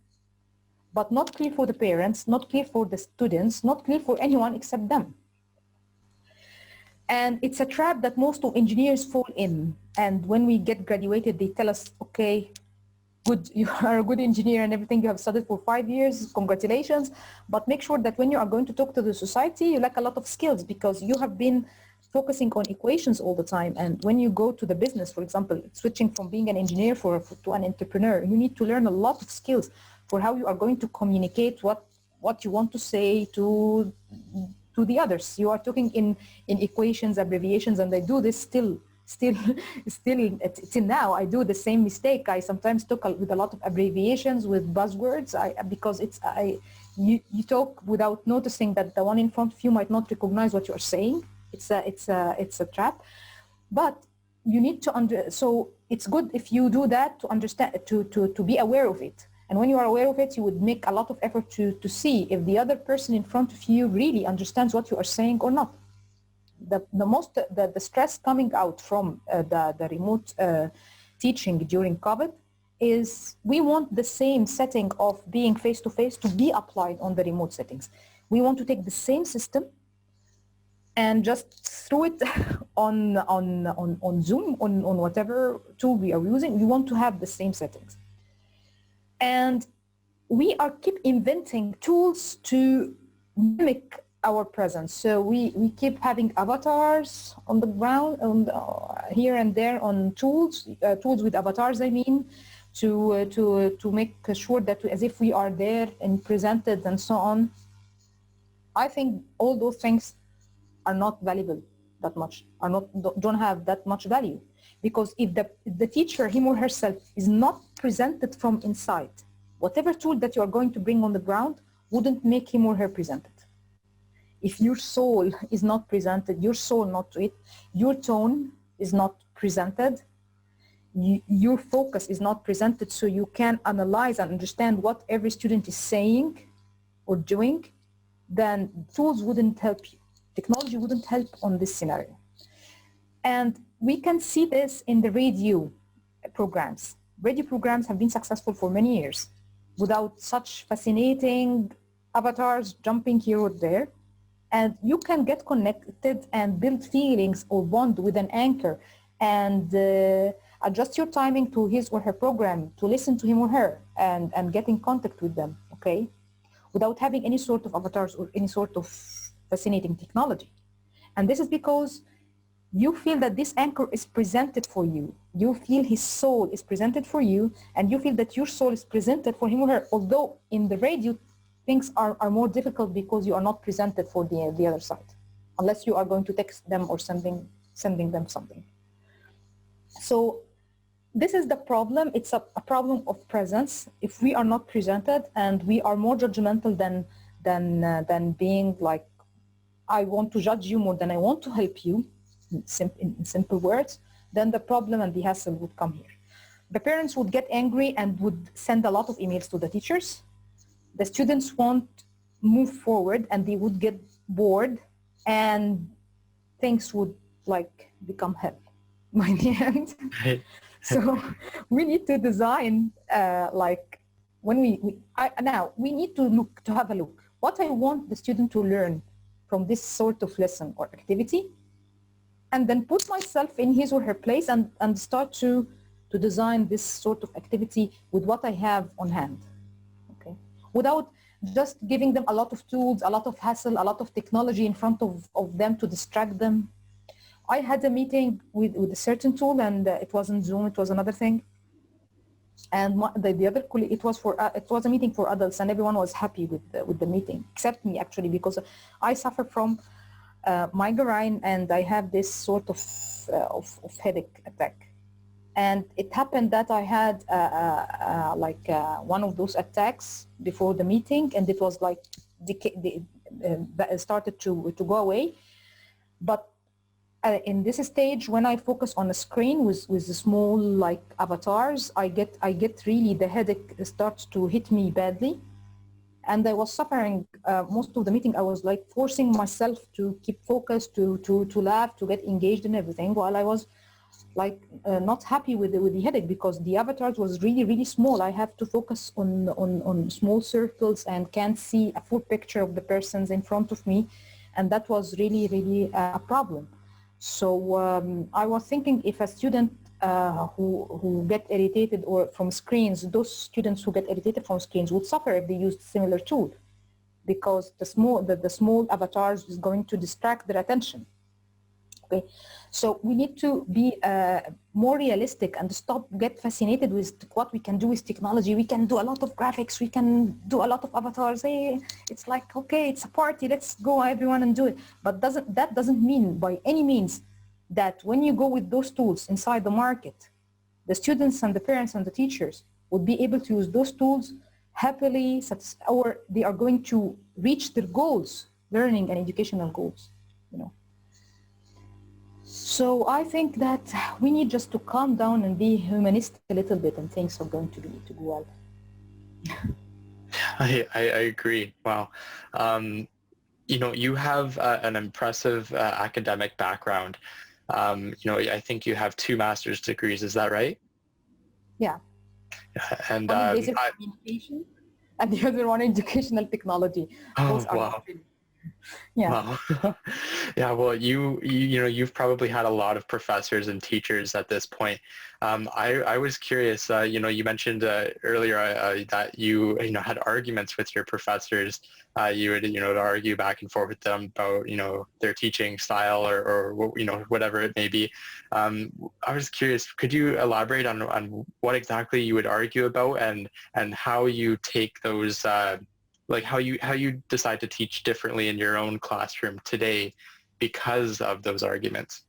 but not clear for the parents, not clear for the students, not clear for anyone except them. And it's a trap that most of engineers fall in. And when we get graduated, they tell us, okay, good, you are a good engineer and everything, you have studied for 5 years, congratulations. But make sure that when you are going to talk to the society, you lack a lot of skills because you have been focusing on equations all the time. And when you go to the business, for example, switching from being an engineer to an entrepreneur, you need to learn a lot of skills for how you are going to communicate what you want to say to the others. You are talking in equations, abbreviations, and I do this still till now. I do the same mistake. I sometimes talk with a lot of abbreviations, with buzzwords, because you talk without noticing that the one in front of you might not recognize what you are saying. It's a trap, but you need to so it's good if you do that to understand, to be aware of it. And when you are aware of it, you would make a lot of effort to see if the other person in front of you really understands what you are saying or not. The stress coming out from the remote teaching during COVID is we want the same setting of being face-to-face to be applied on the remote settings. We want to take the same system and just throw it on Zoom, on whatever tool we are using. We want to have the same settings. And we are keep inventing tools to mimic our presence. So we keep having avatars on the ground, here and there on tools with avatars, I mean, to make sure that as if we are there and presented and so on. I think all those things are not valuable that much, don't have that much value, because if the teacher, him or herself, is not presented from inside, whatever tool that you are going to bring on the ground wouldn't make him or her presented. If your soul is not presented, your soul not to it, your tone is not presented, your focus is not presented, so you can analyze and understand what every student is saying or doing, then tools wouldn't help you. Technology wouldn't help on this scenario. And we can see this in the radio programs. Radio programs have been successful for many years without such fascinating avatars jumping here or there. And you can get connected and build feelings or bond with an anchor and adjust your timing to his or her program, to listen to him or her and get in contact with them, okay? Without having any sort of avatars or any sort of fascinating technology. And this is because you feel that this anchor is presented for you. You feel his soul is presented for you, and you feel that your soul is presented for him or her. Although in the radio, things are more difficult because you are not presented for the other side, unless you are going to text them or sending them something. So this is the problem. It's a problem of presence. If we are not presented and we are more judgmental than being like, I want to judge you more than I want to help you, in simple words, then the problem and the hassle would come here. The parents would get angry and would send a lot of emails to the teachers. The students won't move forward and they would get bored and things would like become hell by the end. So we need to design like when now we need to have a look. What I want the student to learn from this sort of lesson or activity, and then put myself in his or her place and start to design this sort of activity with what I have on hand, okay? Without just giving them a lot of tools, a lot of hassle, a lot of technology in front of them to distract them. I had a meeting with a certain tool, and it wasn't Zoom, it was another thing. And the other colleague, it was a meeting for adults, and everyone was happy with the meeting, except me actually, because I suffer from migraine, and I have this sort of headache attack. And it happened that I had one of those attacks before the meeting, and it was like started to go away. But in this stage, when I focus on a screen with the small like avatars, I get really, the headache starts to hit me badly. And I was suffering most of the meeting. I was like forcing myself to keep focused, to laugh, to get engaged in everything, while I was like not happy with the headache, because the avatars was really, really small. I have to focus on small circles and can't see a full picture of the persons in front of me. And that was really, really a problem. So I was thinking, if a student who get irritated or from screens, those students who get irritated from screens would suffer if they used similar tool, because the small avatars is going to distract their attention. Okay, so we need to be more realistic and get fascinated with what we can do with technology. We can do a lot of graphics, we can do a lot of avatars. Hey, it's like, okay, it's a party, let's go everyone and do it. But that doesn't mean by any means that when you go with those tools inside the market, the students and the parents and the teachers would be able to use those tools happily, or they are going to reach their goals, learning and educational goals, you know. So I think that we need just to calm down and be humanistic a little bit, and things are going to go well. I agree. Wow. You know, you have an impressive academic background. You know, I think you have 2 master's degrees. Is that right? Yeah. And one in basic communication and the other one in educational technology. Oh, wow. Yeah. Wow. Yeah, well, you've probably had a lot of professors and teachers at this point. I was curious, you mentioned earlier that you had arguments with your professors. You would, argue back and forth with them about, their teaching style or whatever it may be. I was curious, could you elaborate on what exactly you would argue about and how you take those like how you decide to teach differently in your own classroom today because of those arguments?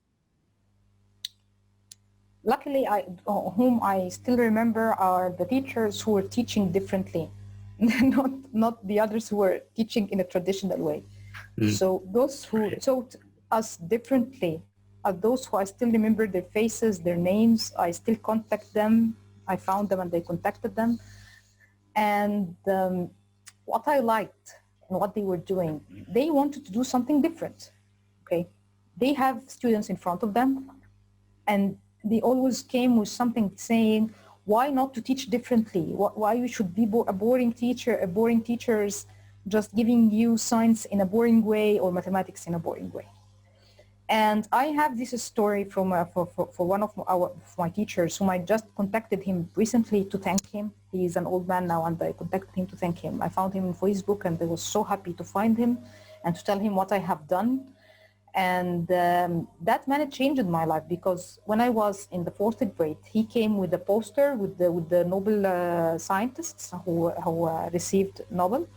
Luckily, whom I still remember are the teachers who were teaching differently, not the others who were teaching in a traditional way. So those who taught us differently are those who I still remember their faces, their names. I still contact them. I found them and I contacted them. And what I liked and what they were doing, they wanted to do something different. Okay, they have students in front of them, and they always came with something saying, why not to teach differently? Why you should be a boring teacher, a boring teachers just giving you science in a boring way or mathematics in a boring way. And I have this story from for one of my teachers whom I just contacted him recently to thank him. He's an old man now, and I contacted him to thank him. I found him on Facebook, and I was so happy to find him and to tell him what I have done. And that man changed my life, because when I was in the 4th grade, he came with a poster with the Nobel scientists who received Nobel.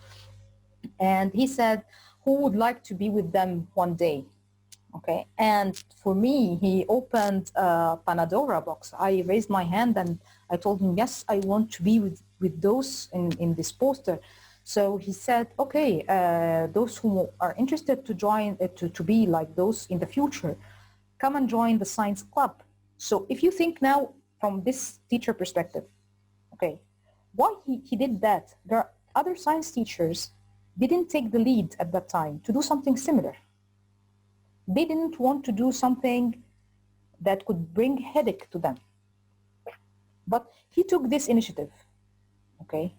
And he said, who would like to be with them one day? Okay, and for me, he opened a Panadora box. I raised my hand and I told him, yes, I want to be with those in this poster. So he said, okay, those who are interested to join, to be like those in the future, come and join the science club. So if you think now from this teacher perspective, okay, why he did that? There are other science teachers didn't take the lead at that time to do something similar. They didn't want to do something that could bring headache to them. But he took this initiative, okay?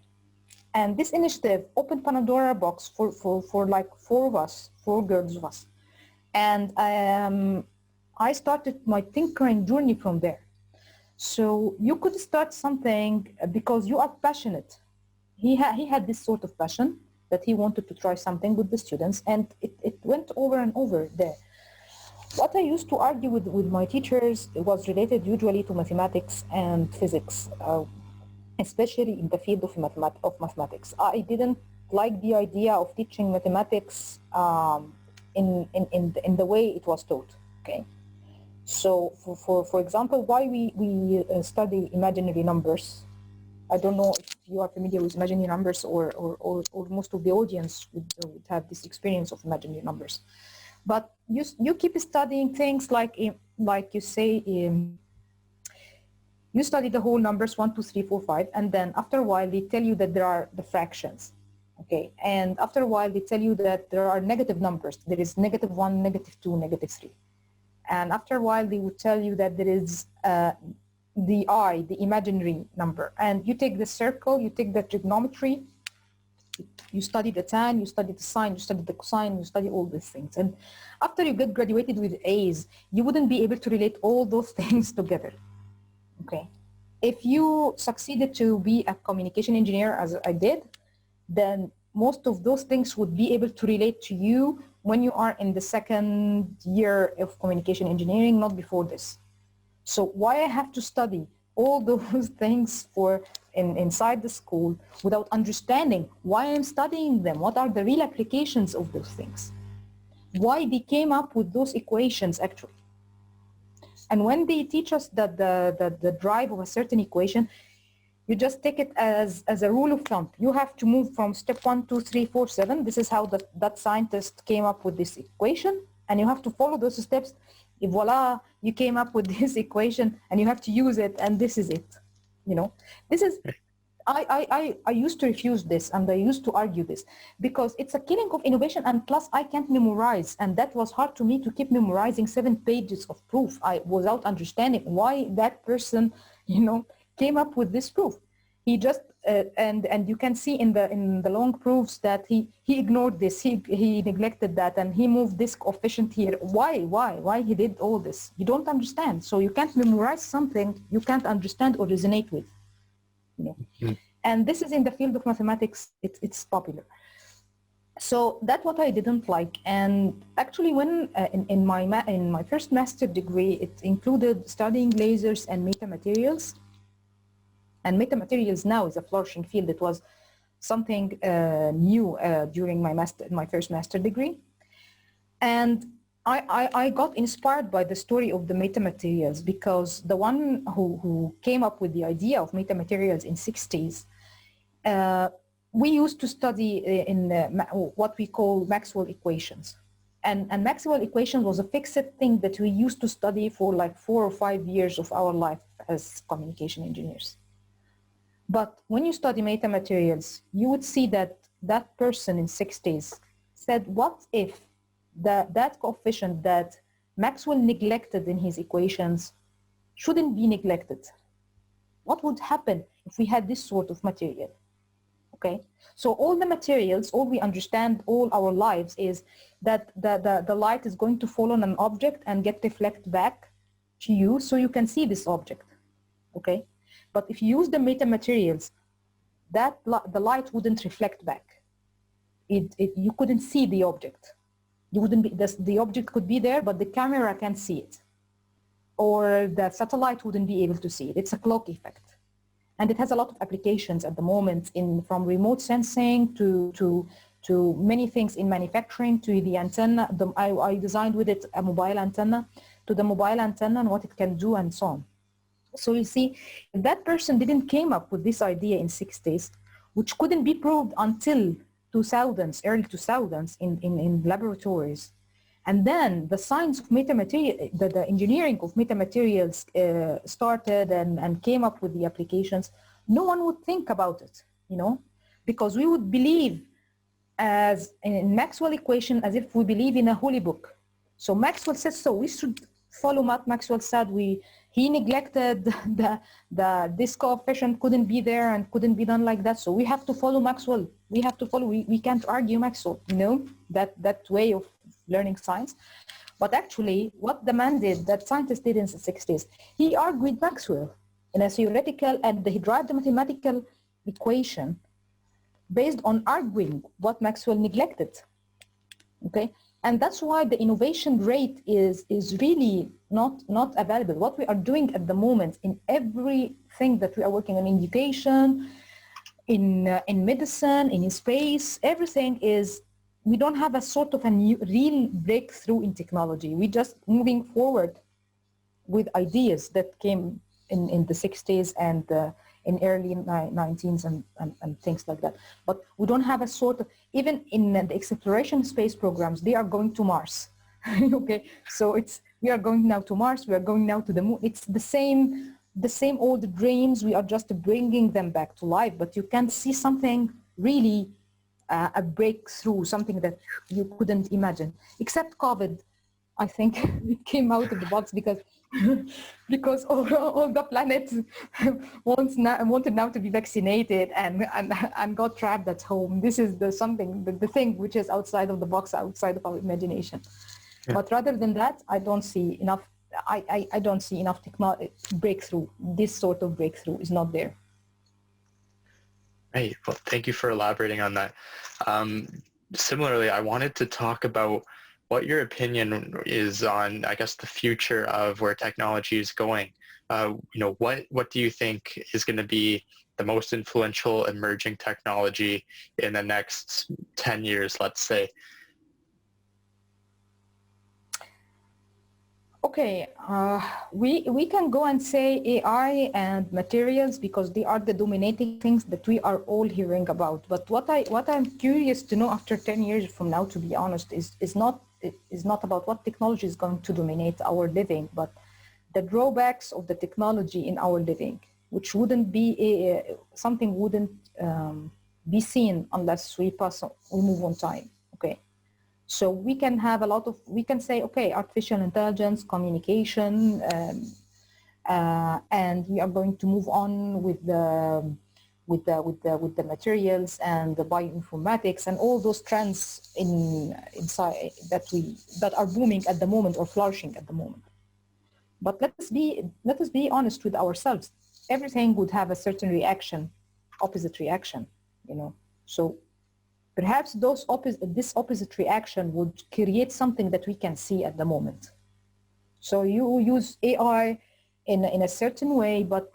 And this initiative opened Pandora box for like 4 of us, 4 girls of us. And I started my tinkering journey from there. So you could start something because you are passionate. He had this sort of passion that he wanted to try something with the students, and it went over and over there. What I used to argue with my teachers was related usually to mathematics and physics, especially in the field of mathematics. I didn't like the idea of teaching mathematics in the way it was taught. Okay, so for example, why we study imaginary numbers. I don't know if you are familiar with imaginary numbers, or most of the audience would have this experience of imaginary numbers. But you keep studying things like you say, you study the whole numbers 1, 2, 3, 4, 5, and then after a while they tell you that there are the fractions, okay? And after a while they tell you that there are negative numbers. There is -1, -2, -3. And after a while they would tell you that there is the I, the imaginary number. And you take the circle, you take the trigonometry, you study the tan, you study the sine, you study the cosine, you study all these things. And after you get graduated with A's, you wouldn't be able to relate all those things together, okay? If you succeeded to be a communication engineer, as I did, then most of those things would be able to relate to you when you are in the 2nd year of communication engineering, not before this. So why I have to study all those things inside the school without understanding why I'm studying them? What are the real applications of those things? Why they came up with those equations actually? And when they teach us that the drive of a certain equation, you just take it as a rule of thumb. You have to move from step 1, 2, 3, 4, 7. This is how that scientist came up with this equation, and you have to follow those steps. And voila, you came up with this equation, and you have to use it, and this is it. You know, this is. I used to refuse this, and I used to argue this, because it's a killing of innovation, and plus I can't memorize, and that was hard to me to keep memorizing 7 pages of proof without understanding why that person, came up with this proof. He just and you can see in the long proofs that he ignored this, he neglected that, and he moved this coefficient here. Why he did all this? You don't understand. So you can't memorize something you can't understand or resonate with. You know? Mm-hmm. And this is in the field of mathematics. It's popular. So that's what I didn't like. And actually, when in my first master degree, it included studying lasers and metamaterials. And metamaterials now is a flourishing field. It was something new during my first master degree. And I got inspired by the story of the metamaterials, because the one who came up with the idea of metamaterials in 60s, we used to study in what we call Maxwell equations. And Maxwell equation was a fixed thing that we used to study for like 4 or 5 years of our life as communication engineers. But when you study metamaterials, you would see that that person in 60s said, what if that coefficient that Maxwell neglected in his equations shouldn't be neglected? What would happen if we had this sort of material? Okay, so all the materials, all we understand all our lives is that the light is going to fall on an object and get reflected back to you so you can see this object. Okay, but if you use the metamaterials, the light wouldn't reflect back. You couldn't see the object. You wouldn't be, the object could be there, but the camera can't see it, or the satellite wouldn't be able to see it. It's a cloak effect. And it has a lot of applications at the moment, from remote sensing to many things in manufacturing, to the antenna. I designed with it a mobile antenna, to the mobile antenna and what it can do and so on. So you see, if that person didn't came up with this idea in 60s, which couldn't be proved until 2000s, early 2000s in laboratories. And then the science of metamaterials, the engineering of metamaterials started and came up with the applications. No one would think about it, you know, because we would believe as in Maxwell equation as if we believe in a holy book. So Maxwell says so, we should follow what Maxwell said. He neglected this coefficient couldn't be there and couldn't be done like that. So we have to follow Maxwell. We have to follow, we can't argue Maxwell, you know, that way of learning science. But actually what the man did, that scientist did in the 60s, he argued Maxwell in a theoretical, and he derived the mathematical equation based on arguing what Maxwell neglected. Okay, and that's why the innovation rate is really not available. What we are doing at the moment in everything that we are working on, in education, in medicine, in space, everything is, we don't have a sort of a new real breakthrough in technology. We just moving forward with ideas that came in the 60s and in early 19s and things like that. But we don't have a sort of, even in the exploration space programs, they are going to Mars. Okay, so we are going now to Mars, we are going now to the moon. It's the same old dreams, we are just bringing them back to life, but you can see something really, a breakthrough, something that you couldn't imagine. Except COVID, I think it came out of the box because all the planet wanted now to be vaccinated and got trapped at home. This is the thing which is outside of the box, outside of our imagination. Yeah. But rather than that, I don't see enough. I don't see enough technology breakthrough. This sort of breakthrough is not there. Right. Well, thank you for elaborating on that. Similarly, I wanted to talk about what your opinion is on, I guess, the future of where technology is going. What do you think is going to be the most influential emerging technology in the next 10 years, let's say? Okay, we can go and say AI and materials because they are the dominating things that we are all hearing about. But what I'm curious to know after 10 years from now, to be honest, is not about what technology is going to dominate our living, but the drawbacks of the technology in our living, which wouldn't be something wouldn't be seen unless we move on time. Okay. So we can have we can say, okay, artificial intelligence, communication, and we are going to move on with with the materials and the bioinformatics and all those trends inside that are booming at the moment or flourishing at the moment. But let us be honest with ourselves. Everything would have a certain reaction, opposite reaction, you know. So perhaps this opposite reaction would create something that we can see at the moment. So you use AI in a certain way, but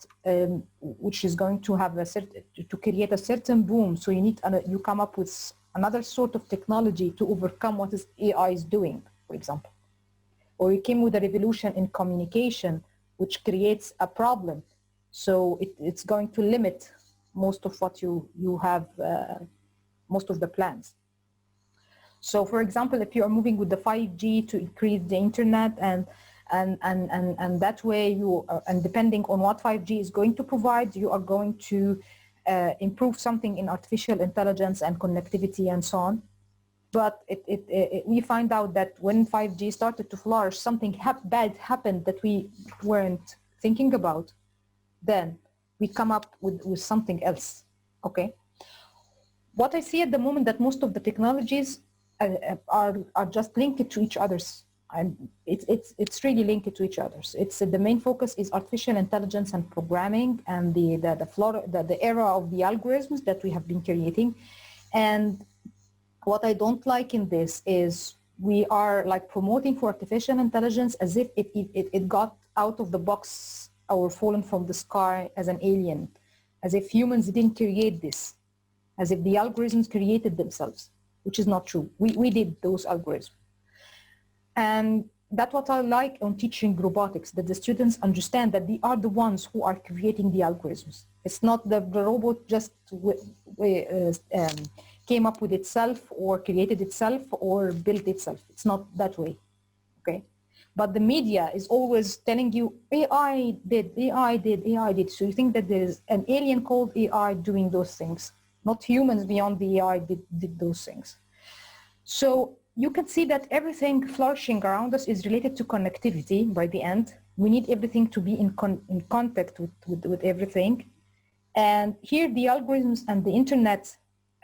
which is going to have to create a certain boom. So you come up with another sort of technology to overcome what AI is doing, for example. Or you came with a revolution in communication, which creates a problem. So it's going to limit most of what you have, most of the plans. So for example, if you are moving with the 5G to increase the internet and that way and depending on what 5G is going to provide, you are going to improve something in artificial intelligence and connectivity and so on. But we find out that when 5G started to flourish, something bad happened that we weren't thinking about. Then we come up with something else, okay? What I see at the moment that most of the technologies are just linked to each other's. And it's really linked to each other's. The main focus is artificial intelligence and programming and the era of the algorithms that we have been creating. And what I don't like in this is we are like promoting for artificial intelligence as if it got out of the box or fallen from the sky as an alien, as if humans didn't create this, as if the algorithms created themselves, which is not true. We did those algorithms. And that's what I like on teaching robotics, that the students understand that they are the ones who are creating the algorithms. It's not the robot just came up with itself or created itself or built itself. It's not that way, okay? But the media is always telling you AI did. So you think that there is an alien called AI doing those things, not humans beyond the AI did those things. So you can see that everything flourishing around us is related to connectivity by the end. We need everything to be in contact with everything. And here the algorithms and the internet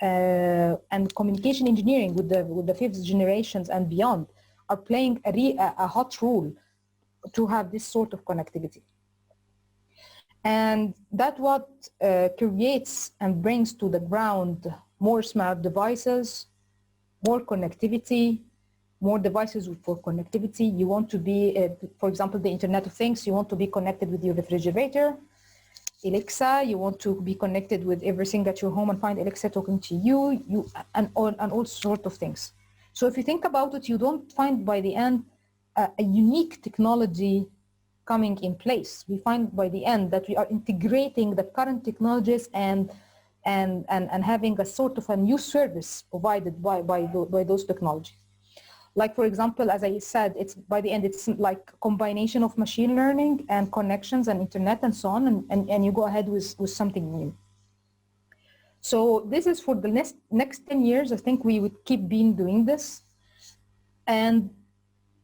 and communication engineering with the fifth generations and beyond are playing a hot role to have this sort of connectivity. And that's what creates and brings to the ground more smart devices, more connectivity, more devices for connectivity. You want to be, for example, the Internet of Things, you want to be connected with your refrigerator. Alexa, you want to be connected with everything at your home and find Alexa talking to you, and all sorts of things. So if you think about it, you don't find by the end a unique technology coming in place. We find by the end that we are integrating the current technologies and having a sort of a new service provided by those technologies. Like, for example, as I said, by the end, it's like combination of machine learning and connections and internet and so on, and you go ahead with something new. So this is for the next 10 years. I think we would keep doing this. And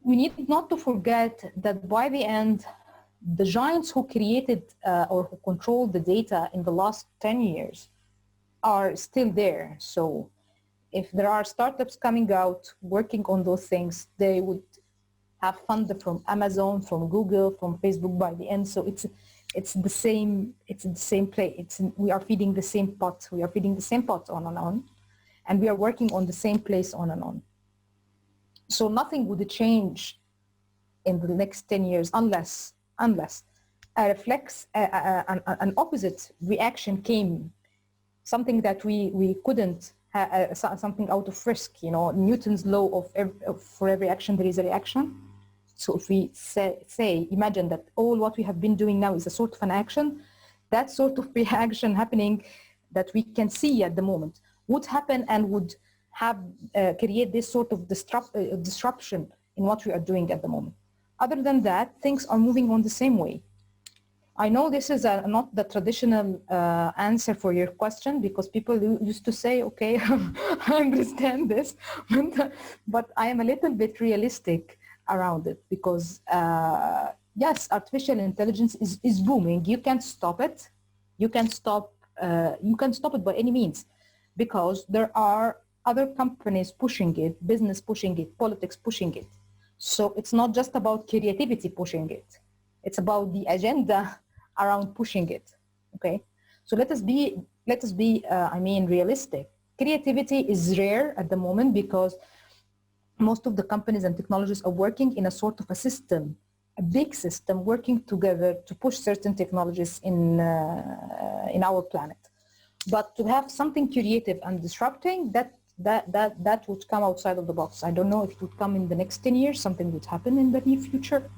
we need not to forget that by the end, the giants who created or who controlled the data in the last 10 years are still there. So if there are startups coming out working on those things, they would have funded from Amazon, from Google, from Facebook by the end. So it's the same play. We are feeding the same pot. We are feeding the same pot on and on, and we are working on the same place on and on. So nothing would change in the next 10 years unless a reflex, an opposite reaction came, something that we couldn't, something out of risk, you know, Newton's law of for every action there is a reaction. So if we say, imagine that all what we have been doing now is a sort of an action, that sort of reaction happening that we can see at the moment would happen and would have create this sort of disruption in what we are doing at the moment. Other than that, things are moving on the same way. I know this is not the traditional answer for your question, because people used to say, okay, I understand this, but I am a little bit realistic around it, because yes, artificial intelligence is booming. You can't stop it. You can stop you can stop it by any means, because there are other companies pushing it, business pushing it, politics pushing it. So it's not just about creativity pushing it. It's about the agenda around pushing it. Okay. So let us be realistic. Creativity is rare at the moment because most of the companies and technologies are working in a sort of a system, a big system working together to push certain technologies in our planet. But to have something creative and disrupting, that would come outside of the box. I don't know if it would come in the next 10 years, something would happen in the near future,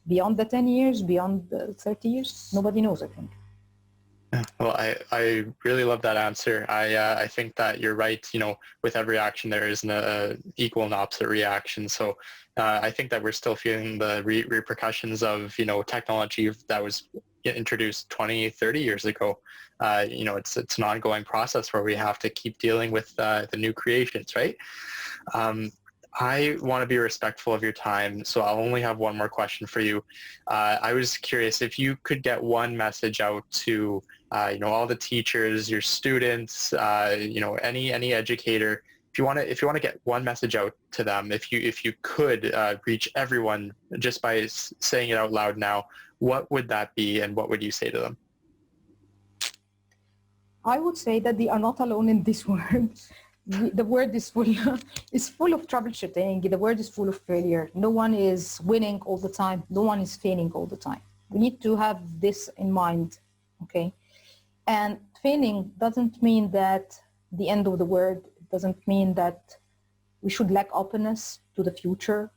beyond the 10 years, beyond the 30 years. Nobody knows, I think. Well, I really love that answer. I think that you're right. You know, with every action, there is an equal and opposite reaction. So I think that we're still feeling the repercussions of, you know, technology that was introduced 20, 30 years ago. You know, it's an ongoing process where we have to keep dealing with the new creations, right? I want to be respectful of your time, so I'll only have one more question for you. I was curious if you could get one message out to, you know, all the teachers, your students, you know, any educator. If you want to get one message out to them, if you could reach everyone just by saying it out loud now, what would that be, and what would you say to them? I would say that they are not alone in this world. The world is full of troubleshooting. The world is full of failure. No one is winning all the time. No one is failing all the time. We need to have this in mind, okay? And failing doesn't mean that the end of the world. It doesn't mean that we should lack openness to the future.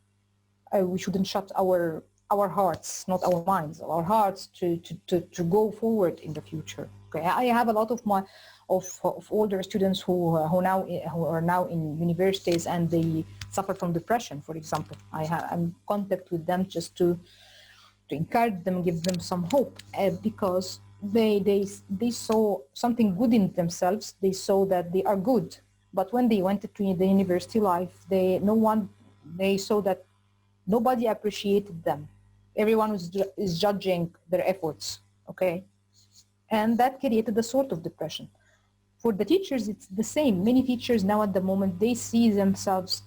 We shouldn't shut our hearts, not our minds, our hearts to go forward in the future. Okay, I have a lot of older students who are now in universities, and they suffer from depression, for example. I'm in contact with them just to encourage them, give them some hope, because they saw something good in themselves. They saw that they are good, but when they went to the university life, they saw that nobody appreciated them. Everyone is judging their efforts. Okay. And that created a sort of depression. For the teachers, it's the same. Many teachers now at the moment, they see themselves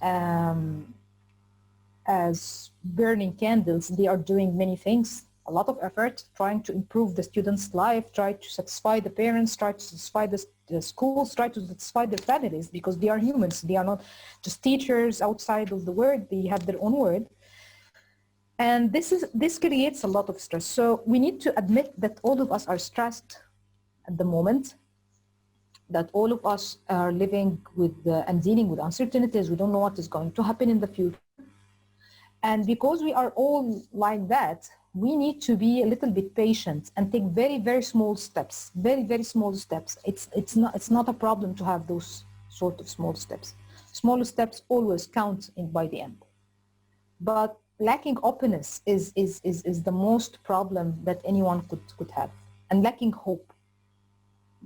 as burning candles. They are doing many things, a lot of effort, trying to improve the students' life, try to satisfy the parents, try to satisfy the schools, try to satisfy their families, because they are humans. They are not just teachers outside of the world. They have their own world. And this creates a lot of stress. So we need to admit that all of us are stressed at the moment, that all of us are living with and dealing with uncertainties. We don't know what is going to happen in the future. And because we are all like that, we need to be a little bit patient and take very, very small steps, very, very small steps. It's not a problem to have those sort of small steps. Small steps always count by the end. But lacking openness is the most problem that anyone could have, and lacking hope.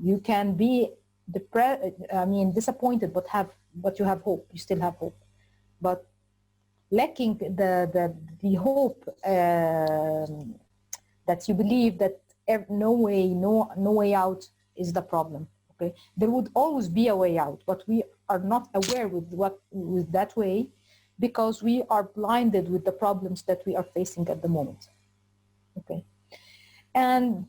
You can be disappointed, but you have hope. You still have hope. But lacking the hope that you believe that no way out is the problem. Okay, there would always be a way out, but we are not aware with that way, because we are blinded with the problems that we are facing at the moment. Okay, and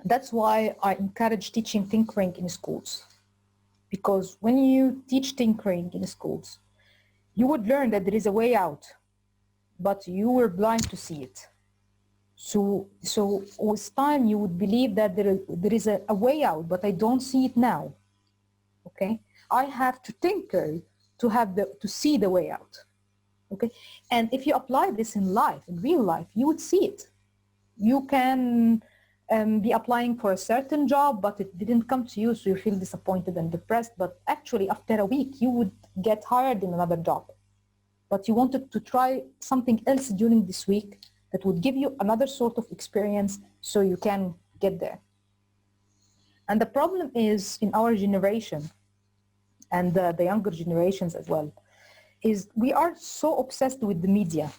that's why I encourage teaching tinkering in schools, because when you teach tinkering in schools, you would learn that there is a way out, but you were blind to see it. So with time, you would believe that there is a way out, but I don't see it now. Okay, I have to tinker to see the way out. Okay, and if you apply this in life, in real life, you would see it. You can be applying for a certain job, but it didn't come to you, so you feel disappointed and depressed. But actually, after a week, you would get hired in another job. But you wanted to try something else during this week that would give you another sort of experience, so you can get there. And the problem is, in our generation, and the younger generations as well, is we are so obsessed with the media.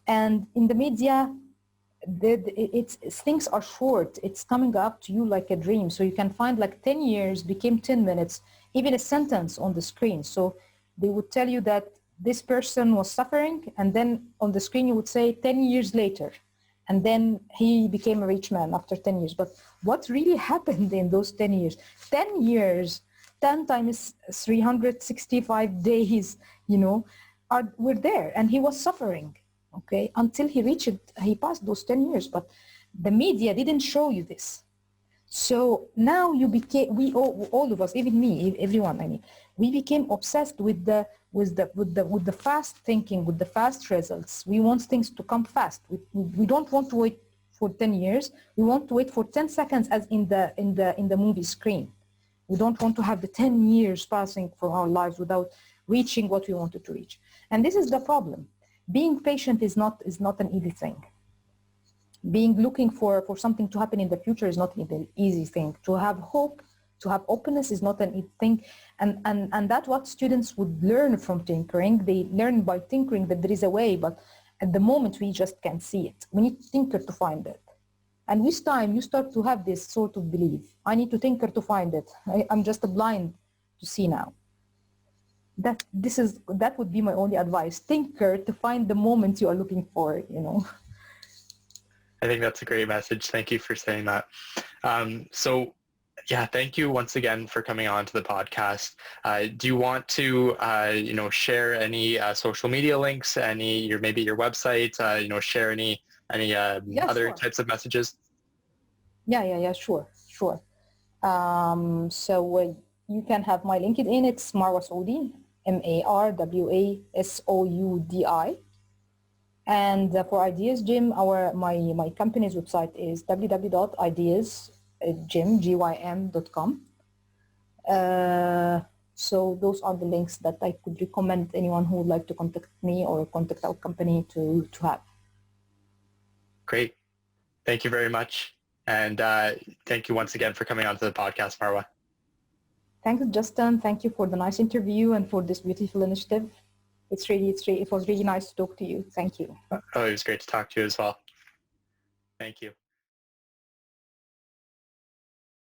And in the media, things are short. It's coming up to you like a dream. So you can find like 10 years became 10 minutes, even a sentence on the screen. So they would tell you that this person was suffering, and then on the screen you would say 10 years later, and then he became a rich man after 10 years. But what really happened in those 10 years? 10 years, 10 times 365 days, were there, and he was suffering, okay, until he passed those 10 years. But the media didn't show you this. So now all of us, even me, everyone, we became obsessed with the fast thinking, with the fast results. We want things to come fast. We don't want to wait for 10 years. We want to wait for 10 seconds, as in the movie screen. We don't want to have the 10 years passing from our lives without reaching what we wanted to reach. And this is the problem. Being patient is not an easy thing. Looking for something to happen in the future is not an easy thing. To have hope, to have openness is not an easy thing. And that's what students would learn from tinkering. They learn by tinkering that there is a way, but at the moment we just can't see it. We need to tinker to find it. And with time, you start to have this sort of belief. I need to tinker to find it. I'm just blind to see now. That would be my only advice. Tinker to find the moment you are looking for, I think that's a great message. Thank you for saying that. Thank you once again for coming on to the podcast. Do you want to, share any social media links, maybe your website, share any other types of messages? Yeah, sure. So you can have my LinkedIn. It's Marwa Soudi, MarwaSoudi. And for IdeasGym, my company's website is www.ideasgym.com. So those are the links that I could recommend anyone who would like to contact me or contact our company to have. Great. Thank you very much. And thank you once again for coming onto the podcast, Marwa. Thanks, Justin. Thank you for the nice interview and for this beautiful initiative. It was really nice to talk to you. Thank you. Oh, it was great to talk to you as well. Thank you.